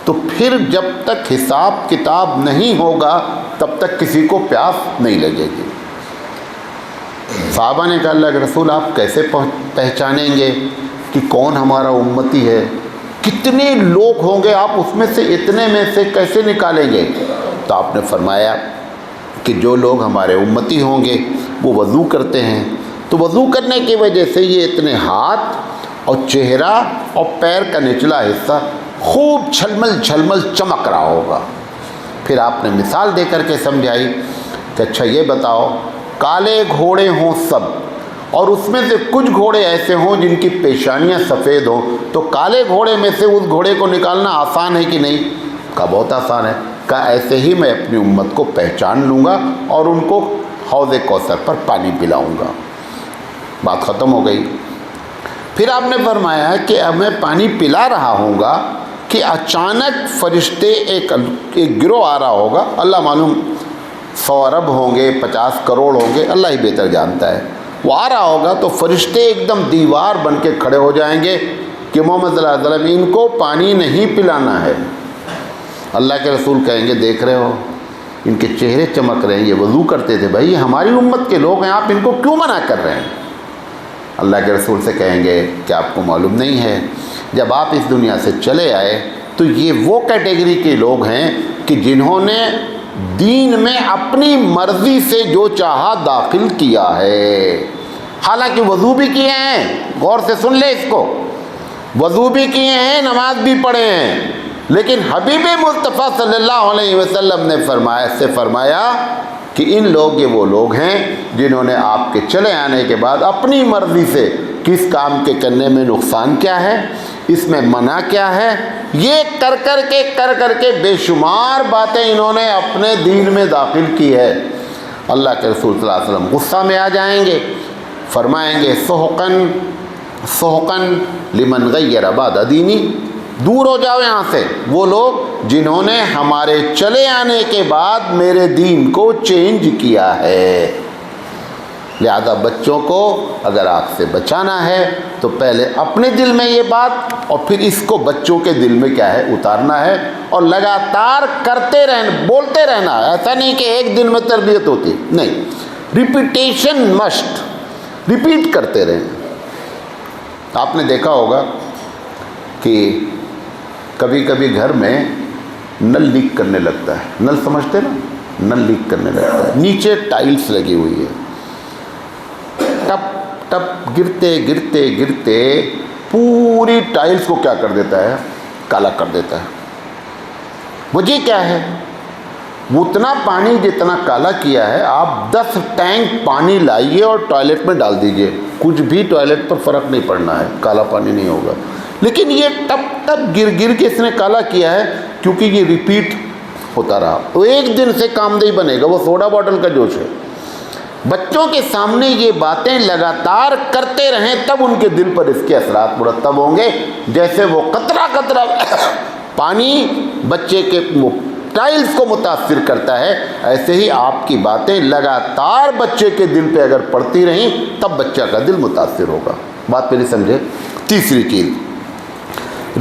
Speaker 1: تو پھر جب تک حساب کتاب نہیں ہوگا تب تک کسی کو پیاس نہیں لگے گی۔ صحابہ نے کہا اللہ کے رسول آپ کیسے پہچانیں گے کہ کون ہمارا امتی ہے؟ کتنے لوگ ہوں گے، آپ اس میں سے اتنے میں سے کیسے نکالیں گے؟ تو آپ نے فرمایا کہ جو لوگ ہمارے امتی ہوں گے وہ وضو کرتے ہیں، تو وضو کرنے کی وجہ سے یہ اتنے ہاتھ اور چہرہ اور پیر کا نچلا حصہ خوب جھلمل جھلمل چمک رہا ہوگا۔ پھر آپ نے مثال دے کر کے سمجھائی کہ اچھا یہ بتاؤ کالے گھوڑے ہوں سب اور اس میں سے کچھ گھوڑے ایسے ہوں جن کی پیشانیاں سفید ہوں، تو کالے گھوڑے میں سے اس گھوڑے کو نکالنا آسان ہے کہ نہیں؟ کہا بہت آسان ہے۔ کہا ایسے ہی میں اپنی امت کو پہچان لوں گا اور ان کو حوض کوثر پر پانی پلاؤں گا۔ بات ختم ہو گئی۔ پھر آپ نے فرمایا کہ اب میں پانی پلا رہا ہوں گا کہ اچانک فرشتے ایک گروہ آ رہا ہوگا، اللہ معلوم 100 ارب ہوں گے 50 کروڑ ہوں گے، اللہ ہی بہتر جانتا ہے۔ وہ آ رہا ہوگا تو فرشتے ایک دم دیوار بن کے کھڑے ہو جائیں گے کہ محمد صلی اللہ علیہ وسلم ان کو پانی نہیں پلانا ہے۔ اللہ کے رسول کہیں گے دیکھ رہے ہو ان کے چہرے چمک رہے ہیں، یہ وضو کرتے تھے، بھائی یہ ہماری امت کے لوگ ہیں، آپ ان کو کیوں منع کر رہے ہیں؟ اللہ کے رسول سے کہیں گے کہ آپ کو معلوم نہیں ہے جب آپ اس دنیا سے چلے آئے تو یہ وہ کیٹیگری کے لوگ ہیں کہ جنہوں نے دین میں اپنی مرضی سے جو چاہا داخل کیا ہے، حالانکہ وضو بھی کیے ہیں، غور سے سن لے اس کو، وضو بھی کیے ہیں، نماز بھی پڑھے ہیں، لیکن حبیب مصطفیٰ صلی اللہ علیہ وسلم نے فرمایا کہ ان لوگ یہ وہ لوگ ہیں جنہوں نے آپ کے چلے آنے کے بعد اپنی مرضی سے کس کام کے کرنے میں نقصان کیا ہے، اس میں منع کیا ہے، یہ کر کر کے بے شمار باتیں انہوں نے اپنے دین میں داخل کی ہے۔ اللہ کے رسول صلی اللہ علیہ وسلم غصہ میں آ جائیں گے، فرمائیں گے سحقن لمن غیر بعد دینی، دور ہو جاؤ یہاں سے وہ لوگ جنہوں نے ہمارے چلے آنے کے بعد میرے دین کو چینج کیا ہے۔ لہذا بچوں کو اگر آگ سے بچانا ہے تو پہلے اپنے دل میں یہ بات اور پھر اس کو بچوں کے دل میں کیا ہے اتارنا ہے، اور لگاتار کرتے رہنا، بولتے رہنا۔ ایسا نہیں کہ ایک دن میں تربیت ہوتی، نہیں، ریپیٹیشن مسٹ، ریپیٹ کرتے رہیں۔ آپ نے دیکھا ہوگا کہ کبھی کبھی گھر میں نل لیک کرنے لگتا ہے، نل سمجھتے نا، نل لیک کرنے لگتا ہے، نیچے ٹائلز لگی ہوئی ہے، ٹپ ٹپ گرتے پوری ٹائلز کو کیا کر دیتا ہے؟ کالا کر دیتا ہے۔ وجہ کیا ہے؟ وہ اتنا پانی جتنا کالا کیا ہے، آپ 10 ٹینک پانی لائیے اور ٹوائلٹ میں ڈال دیجئے، کچھ بھی ٹوائلٹ پر فرق نہیں پڑنا ہے، کالا پانی نہیں ہوگا۔ لیکن یہ ٹپ ٹپ گر کے اس نے کالا کیا ہے کیونکہ یہ ریپیٹ ہوتا رہا، تو ایک دن سے کام نہیں بنے گا، وہ سوڈا باٹل کا جوش ہے۔ بچوں کے سامنے یہ باتیں لگاتار کرتے رہیں تب ان کے دل پر اس کے اثرات مرتب ہوں گے۔ جیسے وہ قطرہ قطرہ پانی بچے کے ٹائلز کو متاثر کرتا ہے، ایسے ہی آپ کی باتیں لگاتار بچے کے دل پہ اگر پڑتی رہیں تب بچہ کا دل متاثر ہوگا۔ بات پہ نہیں سمجھے؟ تیسری چیز،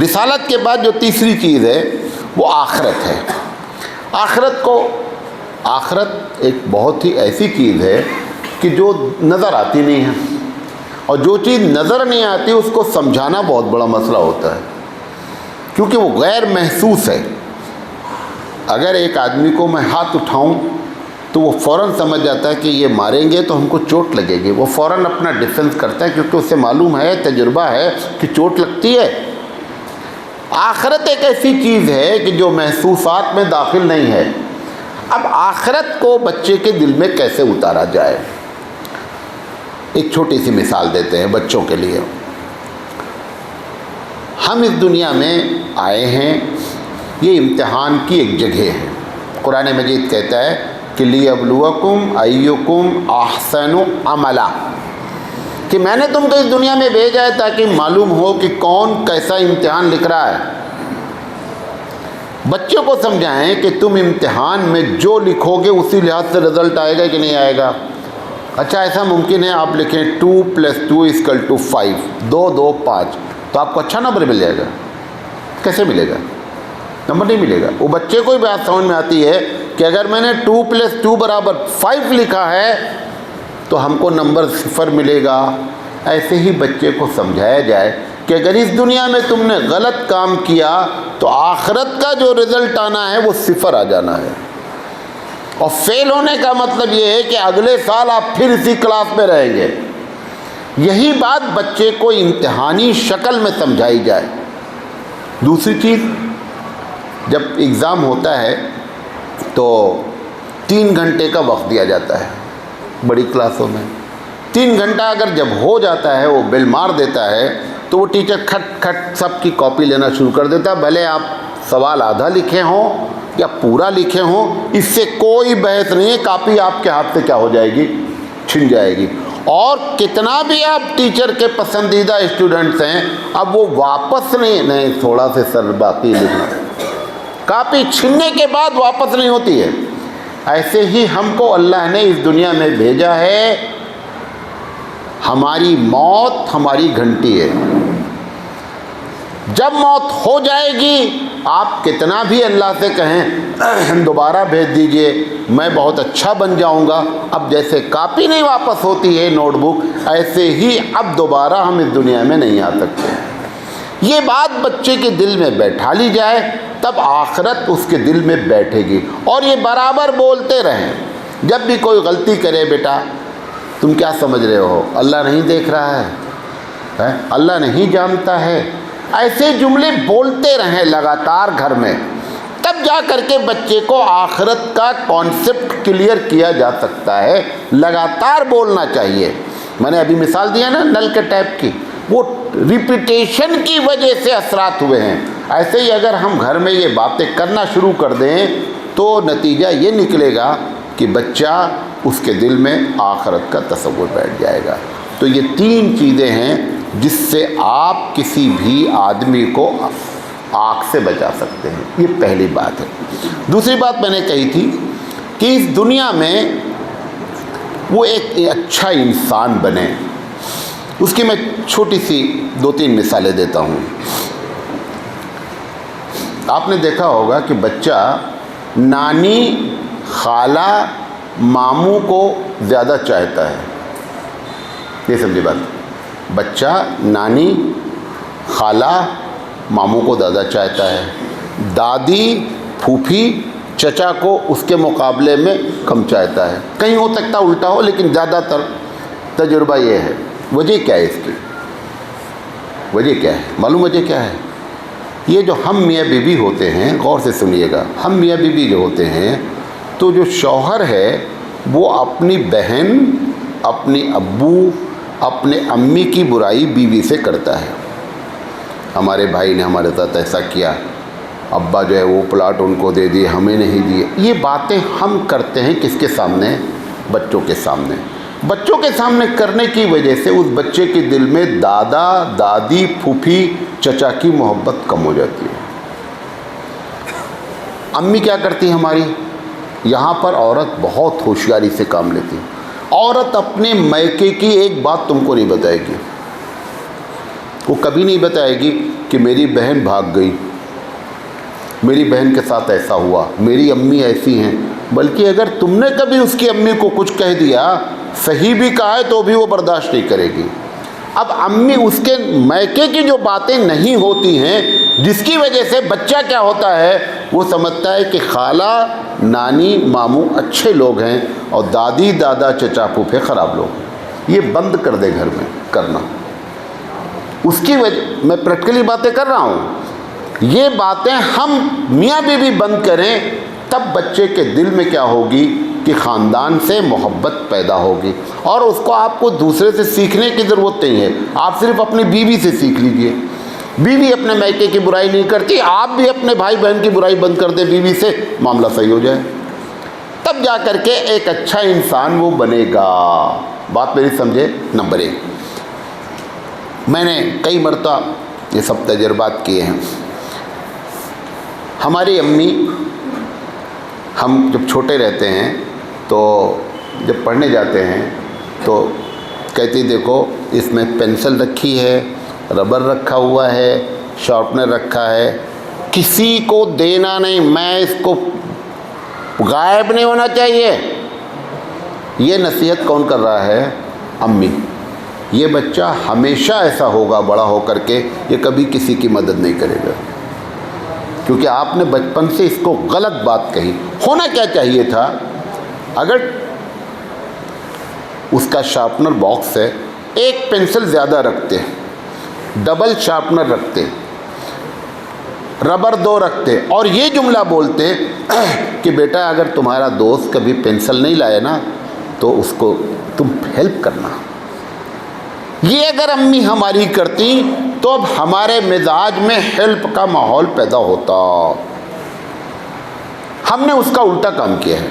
Speaker 1: رسالت کے بعد جو تیسری چیز ہے وہ آخرت ہے۔ آخرت ایک بہت ہی ایسی چیز ہے کہ جو نظر آتی نہیں ہے، اور جو چیز نظر نہیں آتی اس کو سمجھانا بہت بڑا مسئلہ ہوتا ہے، کیونکہ وہ غیر محسوس ہے۔ اگر ایک آدمی کو میں ہاتھ اٹھاؤں تو وہ فوراً سمجھ جاتا ہے کہ یہ ماریں گے تو ہم کو چوٹ لگے گی، وہ فوراً اپنا ڈیفنس کرتا ہے کیونکہ اسے معلوم ہے، تجربہ ہے کہ چوٹ لگتی ہے۔ آخرت ایک ایسی چیز ہے کہ جو محسوسات میں داخل نہیں ہے۔ اب آخرت کو بچے کے دل میں کیسے اتارا جائے؟ ایک چھوٹی سی مثال دیتے ہیں بچوں کے لیے۔ ہم اس دنیا میں آئے ہیں، یہ امتحان کی ایک جگہ ہے۔ قرآن مجید کہتا ہے کہ لِیَبْلُوَکُمْ أَیُّکُمْ أَحْسَنُ عَمَلًا، کہ میں نے تم کو اس دنیا میں بھیجا ہے تاکہ معلوم ہو کہ کون کیسا امتحان لکھ رہا ہے۔ بچوں کو سمجھائیں کہ تم امتحان میں جو لکھو گے اسی لحاظ سے رزلٹ آئے گا کہ نہیں آئے گا۔ اچھا ایسا ممکن ہے آپ لکھیں 2 + 2 = 5، 2 2 5، تو آپ کو اچھا نمبر مل جائے گا؟ کیسے ملے گا؟ نمبر نہیں ملے گا۔ وہ بچے کو ہی بات سمجھ میں آتی ہے کہ اگر میں نے 2 + 2 = 5 لکھا ہے تو ہم کو نمبر 0 ملے گا۔ ایسے ہی بچے کو سمجھایا جائے کہ اگر اس دنیا میں تم نے غلط کام کیا تو آخرت کا جو رزلٹ آنا ہے وہ 0 آ جانا ہے، اور فیل ہونے کا مطلب یہ ہے کہ اگلے سال آپ پھر اسی کلاس میں رہیں گے۔ یہی بات بچے کو امتحانی شکل میں سمجھائی جائے۔ دوسری چیز، جب ایگزام ہوتا ہے تو 3 گھنٹے کا وقت دیا جاتا ہے بڑی کلاسوں میں۔ 3 گھنٹہ اگر جب ہو جاتا ہے، وہ بیل مار دیتا ہے تو وہ ٹیچر کھٹ کھٹ سب کی کاپی لینا شروع کر دیتا ہے، بھلے آپ سوال آدھا لکھے ہوں یا پورا لکھے ہوں، اس سے کوئی بحث نہیں ہے، کاپی آپ کے ہاتھ سے کیا ہو جائے گی؟ چھن جائے گی۔ اور کتنا بھی آپ ٹیچر کے پسندیدہ اسٹوڈنٹس ہیں، اب وہ واپس نہیں تھوڑا سے سر باقی لکھنا، کاپی چھننے کے بعد واپس نہیں ہوتی ہے۔ ایسے ہی ہم کو اللہ نے اس دنیا میں بھیجا ہے، ہماری موت ہماری گھنٹی ہے۔ جب موت ہو جائے گی، آپ کتنا بھی اللہ سے کہیں دوبارہ بھیج دیجئے، میں بہت اچھا بن جاؤں گا، اب جیسے کاپی نہیں واپس ہوتی ہے نوٹ بک، ایسے ہی اب دوبارہ ہم اس دنیا میں نہیں آ سکتے۔ یہ بات بچے کے دل میں بیٹھا لی جائے، تب آخرت اس کے دل میں بیٹھے گی۔ اور یہ برابر بولتے رہیں، جب بھی کوئی غلطی کرے، بیٹا تم کیا سمجھ رہے ہو، اللہ نہیں دیکھ رہا ہے، اللہ نہیں جانتا ہے، ایسے جملے بولتے رہیں لگاتار گھر میں، تب جا کر کے بچے کو آخرت کا کانسیپٹ کلیئر کیا جا سکتا ہے۔ لگاتار بولنا چاہیے۔ میں نے ابھی مثال دیا نا نل کے ٹیپ کی، وہ ریپیٹیشن کی وجہ سے اثرات ہوئے ہیں۔ ایسے ہی اگر ہم گھر میں یہ باتیں کرنا شروع کر دیں تو نتیجہ یہ نکلے گا کہ بچہ اس کے دل میں آخرت کا تصور بیٹھ جائے گا۔ تو یہ 3 چیزیں ہیں جس سے آپ کسی بھی آدمی کو آگ سے بچا سکتے ہیں۔ یہ پہلی بات ہے۔ دوسری بات میں نے کہی تھی کہ اس دنیا میں وہ ایک اچھا انسان بنے، اس کی میں چھوٹی سی 2-3 مثالیں دیتا ہوں۔ آپ نے دیکھا ہوگا کہ بچہ نانی، خالہ، ماموں کو زیادہ چاہتا ہے۔ یہ سمجھے بات، بچہ نانی، خالہ، ماموں کو زیادہ چاہتا ہے، دادی، پھوپھی، چچا کو اس کے مقابلے میں کم چاہتا ہے۔ کہیں ہو سکتا الٹا ہو، لیکن زیادہ تر تجربہ یہ ہے۔ وجہ کیا ہے اس کی؟ وجہ کیا ہے؟ معلوم وجہ کیا ہے؟ یہ جو ہم میاں بیوی ہوتے ہیں، غور سے سنیے گا، ہم میاں بیوی جو ہوتے ہیں تو جو شوہر ہے وہ اپنی بہن، اپنی ابو، اپنے امی کی برائی بیوی سے کرتا ہے۔ ہمارے بھائی نے ہمارے ساتھ ایسا کیا، ابا جو ہے وہ پلاٹ ان کو دے دیے، ہمیں نہیں دیے۔ یہ باتیں ہم کرتے ہیں کس کے سامنے؟ بچوں کے سامنے۔ بچوں کے سامنے کرنے کی وجہ سے اس بچے کے دل میں دادا، دادی، پھوپھی، چچا کی محبت کم ہو جاتی ہے۔ امی کیا کرتی ہماری؟ یہاں پر عورت بہت ہوشیاری سے کام لیتی ہے۔ عورت اپنے میکے کی ایک بات تم کو نہیں بتائے گی، وہ کبھی نہیں بتائے گی کہ میری بہن بھاگ گئی، میری بہن کے ساتھ ایسا ہوا، میری امی ایسی ہیں۔ بلکہ اگر تم نے کبھی اس کی امی کو کچھ کہہ دیا، صحیح بھی کہا ہے تو بھی وہ برداشت نہیں کرے گی۔ اب امی اس کے میکے کی جو باتیں نہیں ہوتی ہیں، جس کی وجہ سے بچہ کیا ہوتا ہے، وہ سمجھتا ہے کہ خالہ، نانی، ماموں اچھے لوگ ہیں اور دادی، دادا، چچا، پھوپھے خراب لوگ ہیں۔ یہ بند کر دے گھر میں کرنا۔ اس کی وجہ، میں پریکٹیکلی باتیں کر رہا ہوں، یہ باتیں ہم میاں بیوی بند کریں تب بچے کے دل میں کیا ہوگی کہ خاندان سے محبت پیدا ہوگی، اور اس کو آپ کو دوسرے سے سیکھنے کی ضرورت نہیں ہے، آپ صرف اپنی بیوی سے سیکھ لیجئے۔ بیوی اپنے میکے کی برائی نہیں کرتی، آپ بھی اپنے بھائی بہن کی برائی بند کر دیں بیوی سے، معاملہ صحیح ہو جائے، تب جا کر کے ایک اچھا انسان وہ بنے گا۔ بات میری سمجھے؟ نمبر 1، میں نے کئی مرتبہ یہ سب تجربات کیے ہیں۔ ہماری امی، ہم جب چھوٹے رہتے ہیں تو جب پڑھنے جاتے ہیں تو کہتی دیکھو اس میں پینسل رکھی ہے، ربر رکھا ہوا ہے، شارپنر رکھا ہے، کسی کو دینا نہیں، میں اس کو غائب نہیں ہونا چاہیے۔ یہ نصیحت کون کر رہا ہے؟ امی۔ یہ بچہ ہمیشہ ایسا ہوگا بڑا ہو کر کے، یہ کبھی کسی کی مدد نہیں کرے گا، کیونکہ آپ نے بچپن سے اس کو غلط بات کہی۔ ہونا کیا چاہیے تھا، اگر اس کا شارپنر باکس ہے، ایک پینسل زیادہ رکھتے، ڈبل شارپنر رکھتے، ربر 2 رکھتے، اور یہ جملہ بولتے کہ بیٹا اگر تمہارا دوست کبھی پینسل نہیں لائے نا تو اس کو تم ہیلپ کرنا۔ یہ اگر امی ہماری کرتی تو اب ہمارے مزاج میں ہیلپ کا ماحول پیدا ہوتا۔ ہم نے اس کا الٹا کام کیا ہے،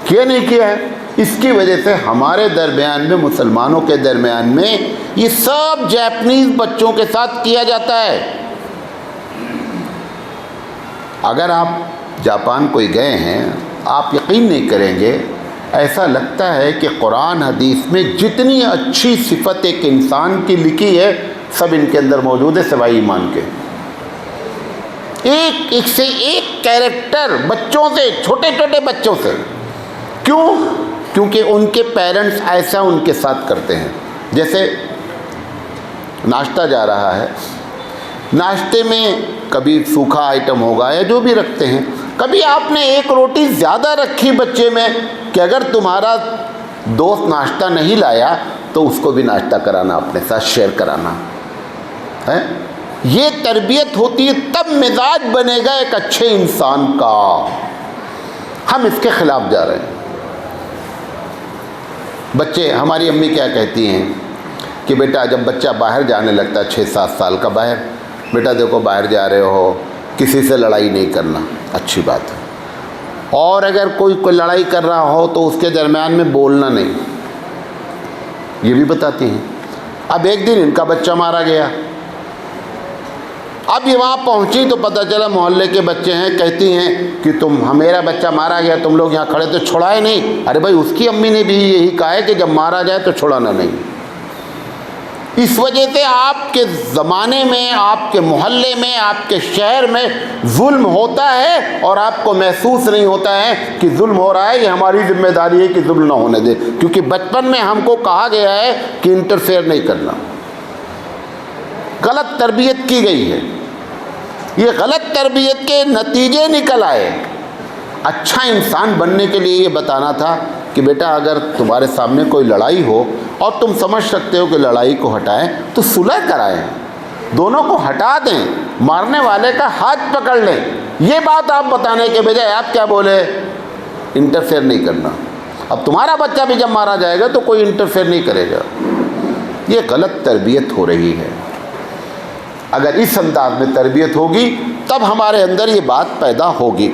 Speaker 1: کیا نہیں کیا ہے؟ اس کی وجہ سے ہمارے درمیان میں، مسلمانوں کے درمیان میں، یہ سب جاپنیز بچوں کے ساتھ کیا جاتا ہے۔ اگر آپ جاپان کوئی گئے ہیں، آپ یقین نہیں کریں گے، ایسا لگتا ہے کہ قرآن حدیث میں جتنی اچھی صفت ایک انسان کی لکھی ہے سب ان کے اندر موجود ہے سوائے ایمان کے۔ ایک سے ایک کیریکٹر بچوں سے، چھوٹے چھوٹے بچوں سے۔ کیوں؟ کیونکہ ان کے پیرنٹس ایسا ان کے ساتھ کرتے ہیں۔ جیسے ناشتہ جا رہا ہے، ناشتے میں کبھی سوکھا آئٹم ہوگا یا جو بھی رکھتے ہیں، کبھی آپ نے ایک روٹی زیادہ رکھی بچے میں کہ اگر تمہارا دوست ناشتہ نہیں لایا تو اس کو بھی ناشتہ کرانا، اپنے ساتھ شیئر کرانا ہے۔ یہ تربیت ہوتی ہے، تب مزاج بنے گا ایک اچھے انسان کا۔ ہم اس کے خلاف جا رہے ہیں۔ بچے، ہماری امی کیا کہتی ہیں کہ بیٹا جب بچہ باہر جانے لگتا ہے 6-7 سال کا، باہر، بیٹا دیکھو باہر جا رہے ہو، کسی سے لڑائی نہیں کرنا، اچھی بات ہے، اور اگر کوئی لڑائی کر رہا ہو تو اس کے درمیان میں بولنا نہیں، یہ بھی بتاتی ہیں۔ اب ایک دن ان کا بچہ مارا گیا، اب یہ وہاں پہنچی تو پتہ چلا محلے کے بچے ہیں، کہتی ہیں کہ میرا بچہ مارا گیا، تم لوگ یہاں کھڑے تو چھڑائے نہیں۔ ارے بھائی، اس کی امی نے بھی یہی کہا ہے کہ جب مارا جائے تو چھڑانا نہیں۔ اس وجہ سے آپ کے زمانے میں، آپ کے محلے میں، آپ کے شہر میں ظلم ہوتا ہے اور آپ کو محسوس نہیں ہوتا ہے کہ ظلم ہو رہا ہے۔ یہ ہماری ذمہ داری ہے کہ ظلم نہ ہونے دے، کیونکہ بچپن میں ہم کو کہا گیا ہے کہ انٹرفیئر نہیں کرنا۔ غلط تربیت کی گئی ہے، یہ غلط تربیت کے نتیجے نکل آئے۔ اچھا انسان بننے کے لیے یہ بتانا تھا کہ بیٹا اگر تمہارے سامنے کوئی لڑائی ہو اور تم سمجھ سکتے ہو کہ لڑائی کو ہٹائیں تو صلح کرائیں، دونوں کو ہٹا دیں، مارنے والے کا ہاتھ پکڑ لیں۔ یہ بات آپ بتانے کے بجائے آپ کیا بولے؟ انٹرفیئر نہیں کرنا۔ اب تمہارا بچہ بھی جب مارا جائے گا تو کوئی انٹرفیئر نہیں کرے گا۔ یہ غلط تربیت ہو رہی ہے۔ اگر اس انداز میں تربیت ہوگی تب ہمارے اندر یہ بات پیدا ہوگی۔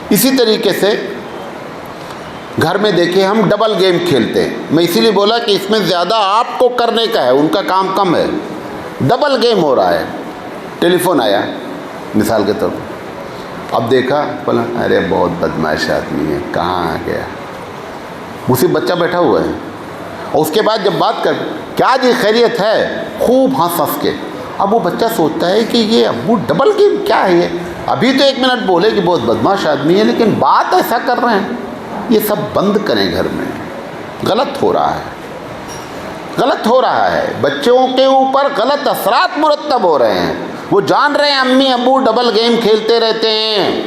Speaker 1: اسی طریقے سے گھر میں دیکھیں، ہم ڈبل گیم کھیلتے ہیں۔ میں اسی لیے بولا کہ اس میں زیادہ آپ کو کرنے کا ہے، ان کا کام کم ہے۔ ڈبل گیم ہو رہا ہے۔ ٹیلی فون آیا مثال کے طور پر، اب دیکھا بولا ارے بہت بدمعاش آدمی ہے، کہاں آ گیا، اسی بچہ بیٹھا ہوا ہے، اور اس کے بعد جب بات کر کیا جی خیریت ہے، خوب ہنس کے، اب وہ بچہ سوچتا ہے کہ یہ ابو ڈبل گیم کیا ہے یہ، ابھی تو 1 منٹ بولے کہ بہت بدمعاش آدمی ہے لیکن بات ایسا کر رہے ہیں۔ یہ سب بند کریں گھر میں، غلط ہو رہا ہے، غلط ہو رہا ہے، بچوں کے اوپر غلط اثرات مرتب ہو رہے ہیں۔ وہ جان رہے ہیں امی ابو ڈبل گیم کھیلتے رہتے ہیں،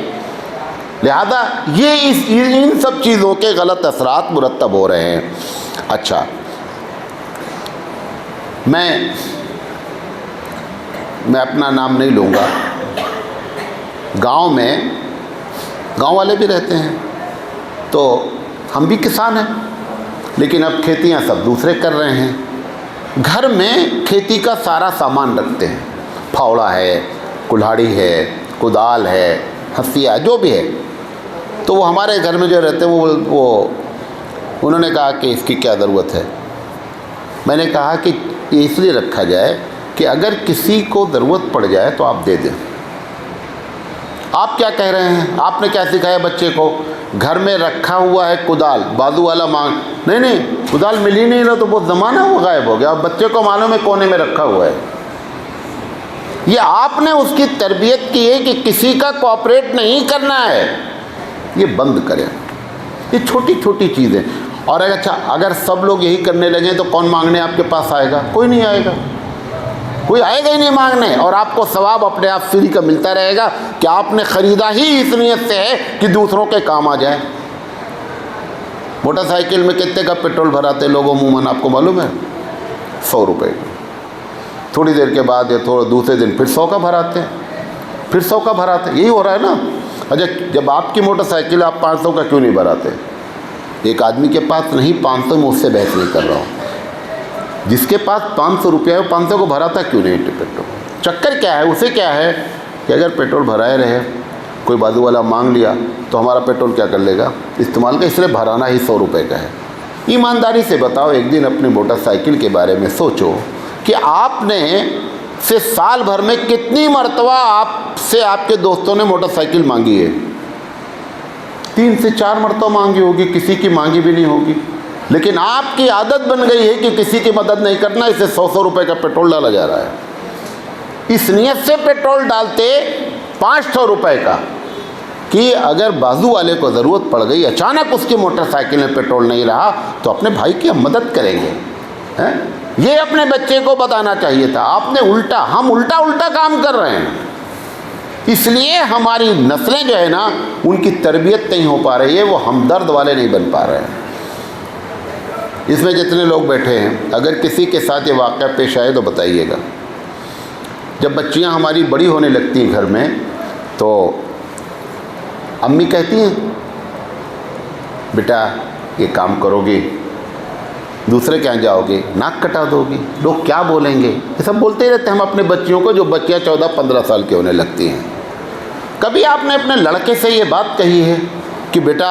Speaker 1: لہذا ان سب چیزوں کے غلط اثرات مرتب ہو رہے ہیں۔ اچھا، میں اپنا نام نہیں لوں گا، گاؤں میں گاؤں والے بھی رہتے ہیں، تو ہم بھی کسان ہیں، لیکن اب کھیتیاں سب دوسرے کر رہے ہیں۔ گھر میں کھیتی کا سارا سامان رکھتے ہیں، پھاوڑا ہے، کلہاڑی ہے، کدال ہے، ہنسیا، جو بھی ہے۔ تو وہ ہمارے گھر میں جو رہتے ہیں وہ انہوں نے کہا کہ اس کی کیا ضرورت ہے۔ میں نے کہا کہ یہ اس لیے رکھا جائے کہ اگر کسی کو ضرورت پڑ جائے تو آپ دے دیں۔ آپ کیا کہہ رہے ہیں؟ آپ نے کیا سکھایا بچے کو؟ گھر میں رکھا ہوا ہے کدال، بازو والا مانگ، نہیں کدال مل ہی نہیں رہا تو بہت زمانہ وہ غائب ہو گیا، اب بچے کو معلوم ہے کونے میں رکھا ہوا ہے۔ یہ آپ نے اس کی تربیت کی ہے کہ کسی کا کوآپریٹ نہیں کرنا ہے، یہ بند کریں۔ یہ چھوٹی چھوٹی چیزیں، اور اچھا اگر سب لوگ یہی کرنے لگیں تو کون مانگنے آپ کے پاس آئے گا؟ کوئی نہیں آئے گا، کوئی آئے گا ہی نہیں مانگنے، اور آپ کو ثواب اپنے آپ فری کا ملتا رہے گا کہ آپ نے خریدا ہی اس نیت سے ہے کہ دوسروں کے کام آ جائے۔ موٹر سائیکل میں کتنے کا پیٹرول بھراتے لوگ عموماً، آپ کو معلوم ہے؟ 100 روپے کا۔ تھوڑی دیر کے بعد یا تھوڑا دوسرے دن پھر 100 کا بھراتے ہیں، پھر 100 کا بھراتے ہیں۔ یہی ہو رہا ہے نا۔ اچھا جب آپ کی موٹر سائیکل آپ 500 کا کیوں نہیں بھراتے؟ ایک آدمی کے پاس نہیں 500، میں اس سے بحث نہیں کر رہا ہوں، جس کے پاس 500 روپیہ ہے 500 کو بھراتا کیوں نہیں پیٹرول؟ چکر کیا ہے؟ اسے کیا ہے کہ اگر پیٹرول بھرائے رہے، کوئی بازو والا مانگ لیا تو ہمارا پیٹرول کیا کر لے گا؟ استعمال کا، اس لیے بھرانا ہی 100 روپے کا ہے۔ ایمانداری سے بتاؤ، ایک دن اپنی موٹر سائیکل کے بارے میں سوچو کہ آپ نے سے سال بھر میں کتنی مرتبہ آپ سے آپ کے دوستوں نے موٹر سائیکل مانگی ہے؟ 3 سے 4 مرتبہ مانگی ہوگی، کسی کی مانگی بھی نہیں ہوگی، لیکن آپ کی عادت بن گئی ہے کہ کسی کی مدد نہیں کرنا، اسے 100 روپے کا پیٹرول ڈالا جا رہا ہے۔ اس نیت سے پیٹرول ڈالتے 500 روپے کا کہ اگر بازو والے کو ضرورت پڑ گئی، اچانک اس کی موٹر سائیکل میں پیٹرول نہیں رہا تو اپنے بھائی کی ہم مدد کریں گے۔ یہ اپنے بچے کو بتانا چاہیے تھا، آپ نے ہم الٹا کام کر رہے ہیں۔ اس لیے ہماری نسلیں جو ہے نا، ان کی تربیت نہیں ہو پا رہی ہے، وہ ہمدرد والے نہیں بن پا رہے ہیں۔ اس میں جتنے لوگ بیٹھے ہیں، اگر کسی کے ساتھ یہ واقعہ پیش آئے تو بتائیے گا۔ جب بچیاں ہماری بڑی ہونے لگتی ہیں گھر میں، تو امی کہتی ہیں بیٹا یہ کام کرو گے، دوسرے کے یہاں جاؤ گے، ناک کٹا دو گی، لوگ کیا بولیں گے، یہ سب بولتے ہی رہتے ہیں ہم اپنے بچیوں کو، جو بچیاں 14-15 سال کی ہونے لگتی ہیں۔ کبھی آپ نے اپنے لڑکے سے یہ بات کہی ہے کہ بیٹا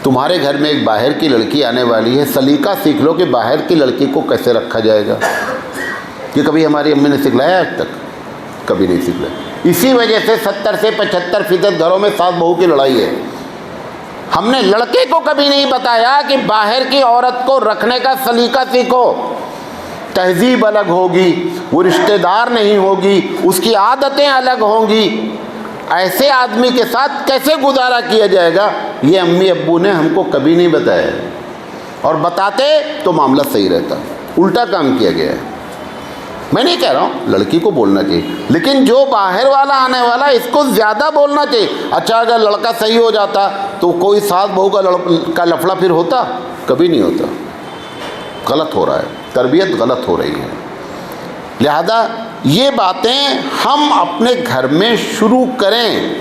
Speaker 1: تمہارے گھر میں ایک باہر کی لڑکی آنے والی ہے، سلیقہ سیکھ لو کہ باہر کی لڑکی کو کیسے رکھا جائے گا؟ یہ کبھی ہماری امی نے سکھلایا آج تک؟ کبھی نہیں سکھلایا۔ اسی وجہ سے 70 سے 75% گھروں میں ساس بہو کی لڑائی ہے۔ ہم نے لڑکے کو کبھی نہیں بتایا کہ باہر کی عورت کو رکھنے کا سلیقہ سیکھو، تہذیب الگ ہوگی، وہ رشتہ دار نہیں ہوگی، اس کی عادتیں الگ ہوں گی، ایسے آدمی کے ساتھ کیسے گزارا کیا جائے گا، یہ امی ابو نے ہم کو کبھی نہیں بتایا، اور بتاتے تو معاملہ صحیح رہتا۔ الٹا کام کیا گیا ہے۔ میں نہیں کہہ رہا ہوں لڑکی کو بولنا چاہیے، لیکن جو باہر والا آنے والا اس کو زیادہ بولنا چاہیے۔ اچھا اگر لڑکا صحیح ہو جاتا تو کوئی ساس بہو کا لفڑا پھر ہوتا؟ کبھی نہیں ہوتا۔ غلط ہو رہا ہے، تربیت غلط ہو رہی ہے۔ لہذا یہ باتیں ہم اپنے گھر میں شروع کریں،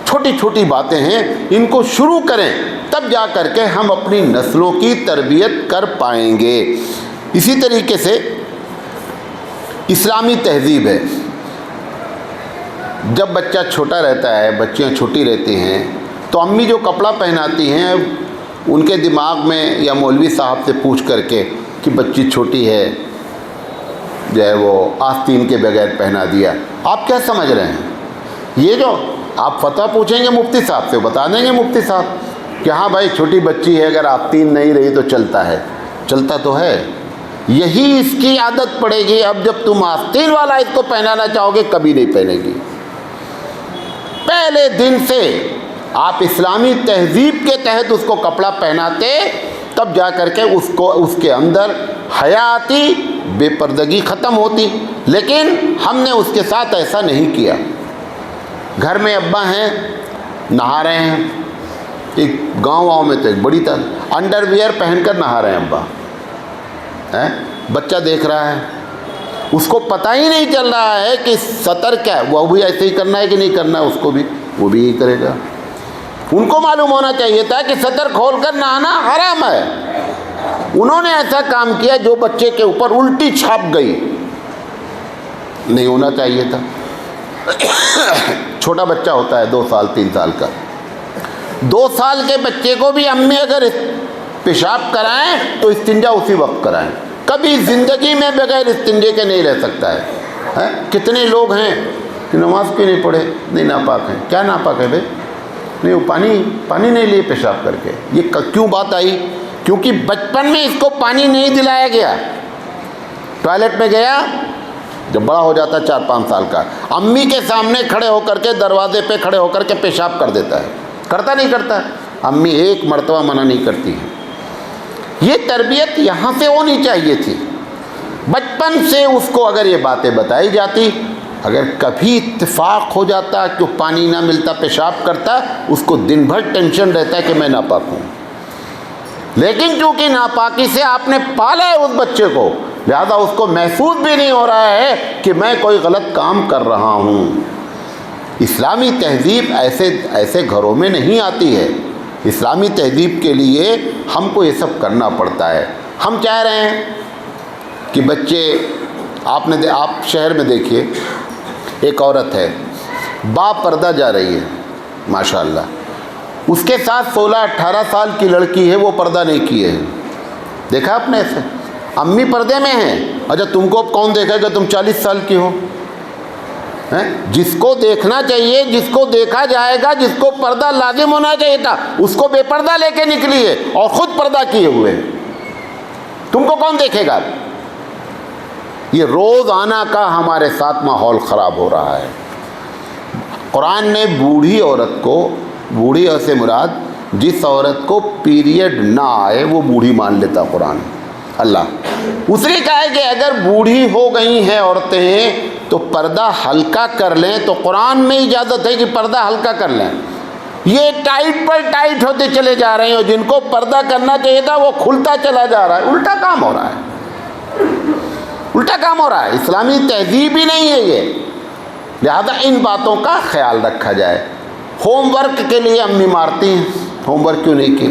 Speaker 1: چھوٹی چھوٹی باتیں ہیں، ان کو شروع کریں، تب جا کر کے ہم اپنی نسلوں کی تربیت کر پائیں گے۔ اسی طریقے سے اسلامی تہذیب ہے، جب بچہ چھوٹا رہتا ہے، بچیاں چھوٹی رہتی ہیں، تو امی جو کپڑا پہناتی ہیں ان کے دماغ میں یا مولوی صاحب سے پوچھ کر کے کہ بچی چھوٹی ہے، جو ہے وہ آستین کے بغیر پہنا دیا۔ آپ کیا سمجھ رہے ہیں؟ یہ جو آپ فتویٰ پوچھیں گے مفتی صاحب سے، بتا دیں گے مفتی صاحب کہ ہاں بھائی چھوٹی بچی ہے، اگر آستین نہیں رہی تو چلتا ہے، چلتا تو ہے، یہی اس کی عادت پڑے گی۔ اب جب تم آستین والا اس کو پہنانا چاہو گے کبھی نہیں پہنے گی۔ پہلے دن سے آپ اسلامی تہذیب کے تحت اس کو کپڑا پہناتے، تب جا کر کے اس کے اندر حیا آتی، بے پردگی ختم ہوتی، لیکن ہم نے اس کے ساتھ ایسا نہیں کیا۔ گھر میں ابا ہیں، نہا رہے ہیں، ایک گاؤں میں تو ایک بڑی انڈر ویئر پہن کر نہا رہے ہیں ابا، بچہ دیکھ رہا ہے، اس کو پتہ ہی نہیں چل رہا ہے کہ سطر کیا ہے، وہ بھی ایسے ہی کرنا ہے کہ نہیں کرنا ہے، اس کو بھی وہ بھی یہی کرے گا۔ ان کو معلوم ہونا چاہیے تھا کہ سطر کھول کر نہانا حرام ہے، انہوں نے ایسا کام کیا جو بچے کے اوپر الٹی چھاپ گئی، نہیں ہونا چاہیے تھا۔ چھوٹا بچہ ہوتا ہے 2 سال 3 سال کا، 2 سال کے بچے کو بھی امی اگر پیشاب کرائیں تو استنجا اسی وقت کرائیں، کبھی زندگی میں بغیر استنجے کے نہیں رہ سکتا ہے۔ کتنے لوگ ہیں کہ نماز کیوں نہیں پڑھے؟ نہیں ناپاک ہیں۔ کیا ناپاک ہے بھائی؟ نہیں، وہ پانی نہیں لیے پیشاب کر کے۔ یہ کیوں بات آئی؟ کیونکہ بچپن میں اس کو پانی نہیں دلایا گیا، ٹوائلٹ میں گیا جب بڑا ہو جاتا ہے 4-5 سال کا، امی کے سامنے کھڑے ہو کر کے دروازے پہ کھڑے ہو کر کے پیشاب کر دیتا ہے، کرتا نہیں کرتا ہے؟ امی ایک مرتبہ منع نہیں کرتی ہے۔ یہ تربیت یہاں سے ہونی چاہیے تھی، بچپن سے اس کو اگر یہ باتیں بتائی جاتی، اگر کبھی اتفاق ہو جاتا کہ پانی نہ ملتا پیشاب کرتا، اس کو دن بھر ٹینشن رہتا ہے کہ میں ناپاک ہوں۔ لیکن چونکہ ناپاکی سے آپ نے پالا ہے اس بچے کو، لہذا اس کو محسوس بھی نہیں ہو رہا ہے کہ میں کوئی غلط کام کر رہا ہوں۔ اسلامی تہذیب ایسے گھروں میں نہیں آتی ہے۔ اسلامی تہذیب کے لیے ہم کو یہ سب کرنا پڑتا ہے۔ ہم چاہ رہے ہیں کہ بچے، آپ شہر میں دیکھیے، ایک عورت ہے با پردہ جا رہی ہے، ماشاءاللہ، اس کے ساتھ 16-18 سال کی لڑکی ہے، وہ پردہ نہیں کیے ہے، دیکھا آپ نے ایسے؟ امی پردے میں ہیں، اچھا تم کو اب کون دیکھے گا، تم 40 سال کی ہو؟ جس کو دیکھنا چاہیے، جس کو دیکھا جائے گا، جس کو پردہ لازم ہونا چاہیے تھا، اس کو بے پردہ لے کے نکلی ہے اور خود پردہ کیے ہوئے، تم کو کون دیکھے گا؟ یہ روزانہ کا ہمارے ساتھ ماحول خراب ہو رہا ہے۔ قرآن نے بوڑھی عورت کو، بوڑھی سے مراد جس عورت کو پیریڈ نہ آئے وہ بوڑھی مان لیتا قرآن، اللہ اس نے کہا ہے کہ اگر بوڑھی ہو گئی ہیں عورتیں تو پردہ ہلکا کر لیں، تو قرآن میں اجازت ہے کہ پردہ ہلکا کر لیں۔ یہ ٹائٹ پر ٹائٹ ہوتے چلے جا رہے ہیں، اور جن کو پردہ کرنا چاہیے تھا وہ کھلتا چلا جا رہا ہے، الٹا کام ہو رہا ہے، الٹا کام ہو رہا ہے۔ اسلامی تہذیب ہی نہیں ہے یہ، لہذا ان باتوں کا خیال رکھا جائے۔ ہوم ورک کے لیے امی مارتی ہیں، ہوم ورک کیوں نہیں کی؟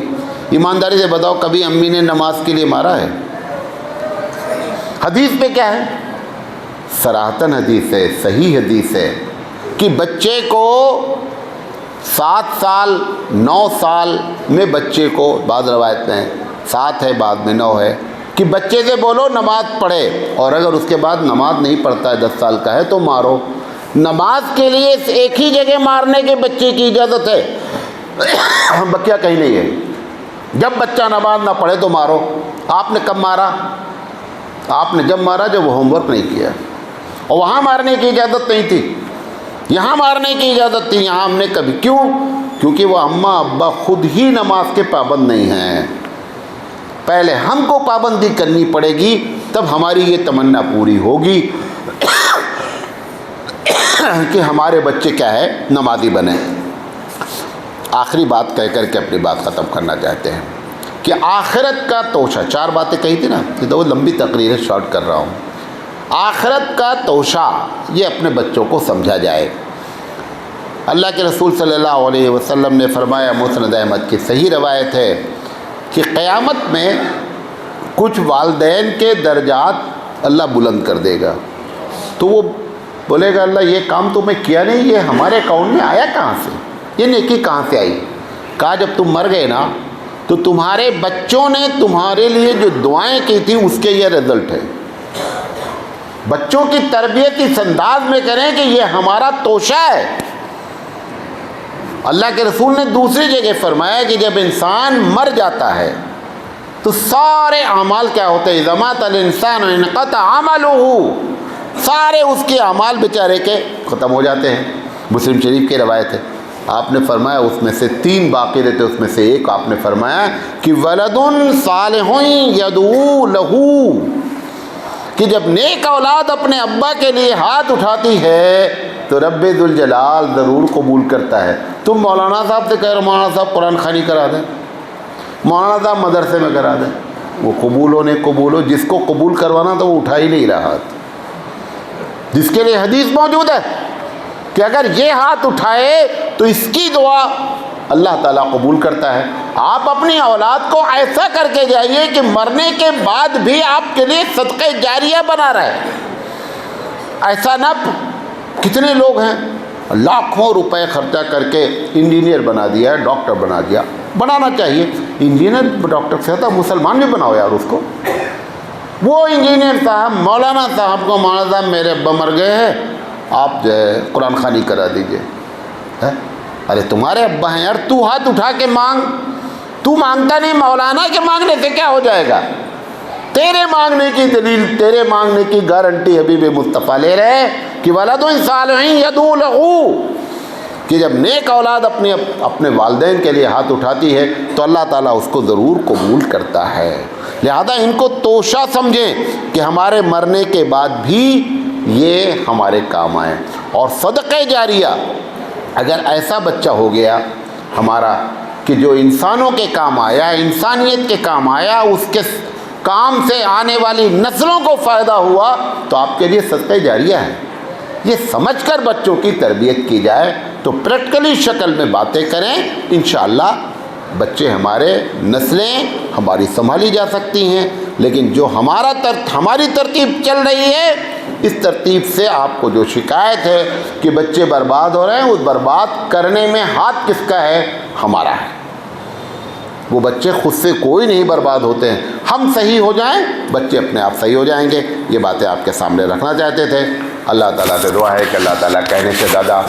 Speaker 1: ایمانداری سے بتاؤ کبھی امی نے نماز کے لیے مارا ہے؟ حدیث پہ کیا ہے؟ صراحتاً حدیث ہے، صحیح حدیث ہے کہ بچے کو 7 سال 9 سال میں بچے کو، بعض روایت میں 7 ہے بعد میں 9 ہے، کہ بچے سے بولو نماز پڑھے، اور اگر اس کے بعد نماز نہیں پڑھتا ہے 10 سال کا ہے تو مارو۔ نماز کے لیے ایک ہی جگہ مارنے کے بچے کی اجازت ہے، بکیا کہیں نہیں ہے۔ جب بچہ نماز نہ پڑھے تو مارو۔ آپ نے کب مارا؟ آپ نے جب مارا جب وہ ہوم ورک نہیں کیا، اور وہاں مارنے کی اجازت نہیں تھی، یہاں مارنے کی اجازت تھی، یہاں ہم نے کبھی کیوں؟ کیونکہ وہ اماں ابا خود ہی نماز کے پابند نہیں ہیں۔ پہلے ہم کو پابندی کرنی پڑے گی، تب ہماری یہ تمنا پوری ہوگی کہ ہمارے بچے کیا ہے، نمازی بنیں۔ آخری بات کہہ کر کے اپنی بات ختم کرنا چاہتے ہیں کہ آخرت کا توشہ، 4 باتیں کہی تھی نا، یہ تو لمبی تقریر ہے، شارٹ کر رہا ہوں۔ آخرت کا توشہ یہ اپنے بچوں کو سمجھا جائے۔ اللہ کے رسول صلی اللہ علیہ وسلم نے فرمایا، مسند احمد کی صحیح روایت ہے، کہ قیامت میں کچھ والدین کے درجات اللہ بلند کر دے گا، تو وہ بولے گا اللہ یہ کام تو میں کیا نہیں، یہ ہمارے اکاؤنٹ میں آیا کہاں سے، یہ نیکی کہاں سے آئی؟ کہا جب تم مر گئے نا تو تمہارے بچوں نے تمہارے لیے جو دعائیں کی تھی اس کے یہ رزلٹ ہے۔ بچوں کی تربیت اس انداز میں کریں کہ یہ ہمارا توشہ ہے۔ اللہ کے رسول نے دوسری جگہ فرمایا کہ جب انسان مر جاتا ہے تو سارے اعمال کیا ہوتے ہیں؟ اذا مات الانسان انقطع عملہ، سارے اس کے اعمال بیچارے کے ختم ہو جاتے ہیں۔ مسلم شریف کی روایت ہے، آپ نے فرمایا اس میں سے 3 باقی رہتے، اس میں سے ایک آپ نے فرمایا کہ ولد صالح یدعو لہ، کہ جب نیک اولاد اپنے ابا کے لیے ہاتھ اٹھاتی ہے تو رب ذوالجلال ضرور قبول کرتا ہے۔ تم مولانا صاحب سے کہہ رہے مولانا صاحب قرآن خوانی کرا دیں، مولانا صاحب مدرسے میں کرا دیں، وہ قبول ہو، جس کو قبول کروانا تو وہ اٹھا ہی نہیں رہا ہاتھ۔ جس کے لیے حدیث موجود ہے کہ اگر یہ ہاتھ اٹھائے تو اس کی دعا اللہ تعالیٰ قبول کرتا ہے۔ آپ اپنی اولاد کو ایسا کر کے جائیے کہ مرنے کے بعد بھی آپ کے لیے صدقہ جاریہ بنا رہے۔ ایسا نہ، کتنے لوگ ہیں لاکھوں روپے خرچہ کر کے انجینئر بنا دیا ہے، ڈاکٹر بنا دیا، بنانا چاہیے، انجینئر ڈاکٹر سے تھا، مسلمان بھی بناؤ یار اس کو۔ وہ انجینئر صاحب مولانا صاحب کو، مولانا صاحب میرے ابا مر گئے ہیں، آپ جو ہے قرآن خوانی کرا دیجئے۔ ارے تمہارے ابا ہیں یار، تو ہاتھ اٹھا کے مانگ، تو مانگتا نہیں، مولانا کے مانگنے سے کیا ہو جائے گا؟ تیرے مانگنے کی دلیل، تیرے مانگنے کی گارنٹی حبیب مصطفیٰ لے رہے کہ ولد صالح یدعو لہ، کہ جب نیک اولاد اپنے والدین کے لیے ہاتھ اٹھاتی ہے تو اللہ تعالیٰ اس کو ضرور قبول کرتا ہے۔ لہذا ان کو توشہ سمجھیں کہ ہمارے مرنے کے بعد بھی یہ ہمارے کام آئے۔ اور صدقہ جاریہ اگر ایسا بچہ ہو گیا ہمارا کہ جو انسانوں کے کام آیا، انسانیت کے کام آیا، اس کے کام سے آنے والی نسلوں کو فائدہ ہوا، تو آپ کے لیے صدقہ جاریہ ہے۔ یہ سمجھ کر بچوں کی تربیت کی جائے تو پریکٹیکلی شکل میں باتیں کریں، انشاءاللہ بچے ہمارے، نسلیں ہماری سنبھالی جا سکتی ہیں۔ لیکن جو ہماری ترتیب چل رہی ہے، اس ترتیب سے آپ کو جو شکایت ہے کہ بچے برباد ہو رہے ہیں، اس برباد کرنے میں ہاتھ کس کا ہے؟ ہمارا ہے۔ وہ بچے خود سے کوئی نہیں برباد ہوتے ہیں، ہم صحیح ہو جائیں بچے اپنے آپ صحیح ہو جائیں گے۔ یہ باتیں آپ کے سامنے رکھنا چاہتے تھے۔ اللہ تعالیٰ سے دعا ہے کہ اللہ تعالیٰ کہنے سے زیادہ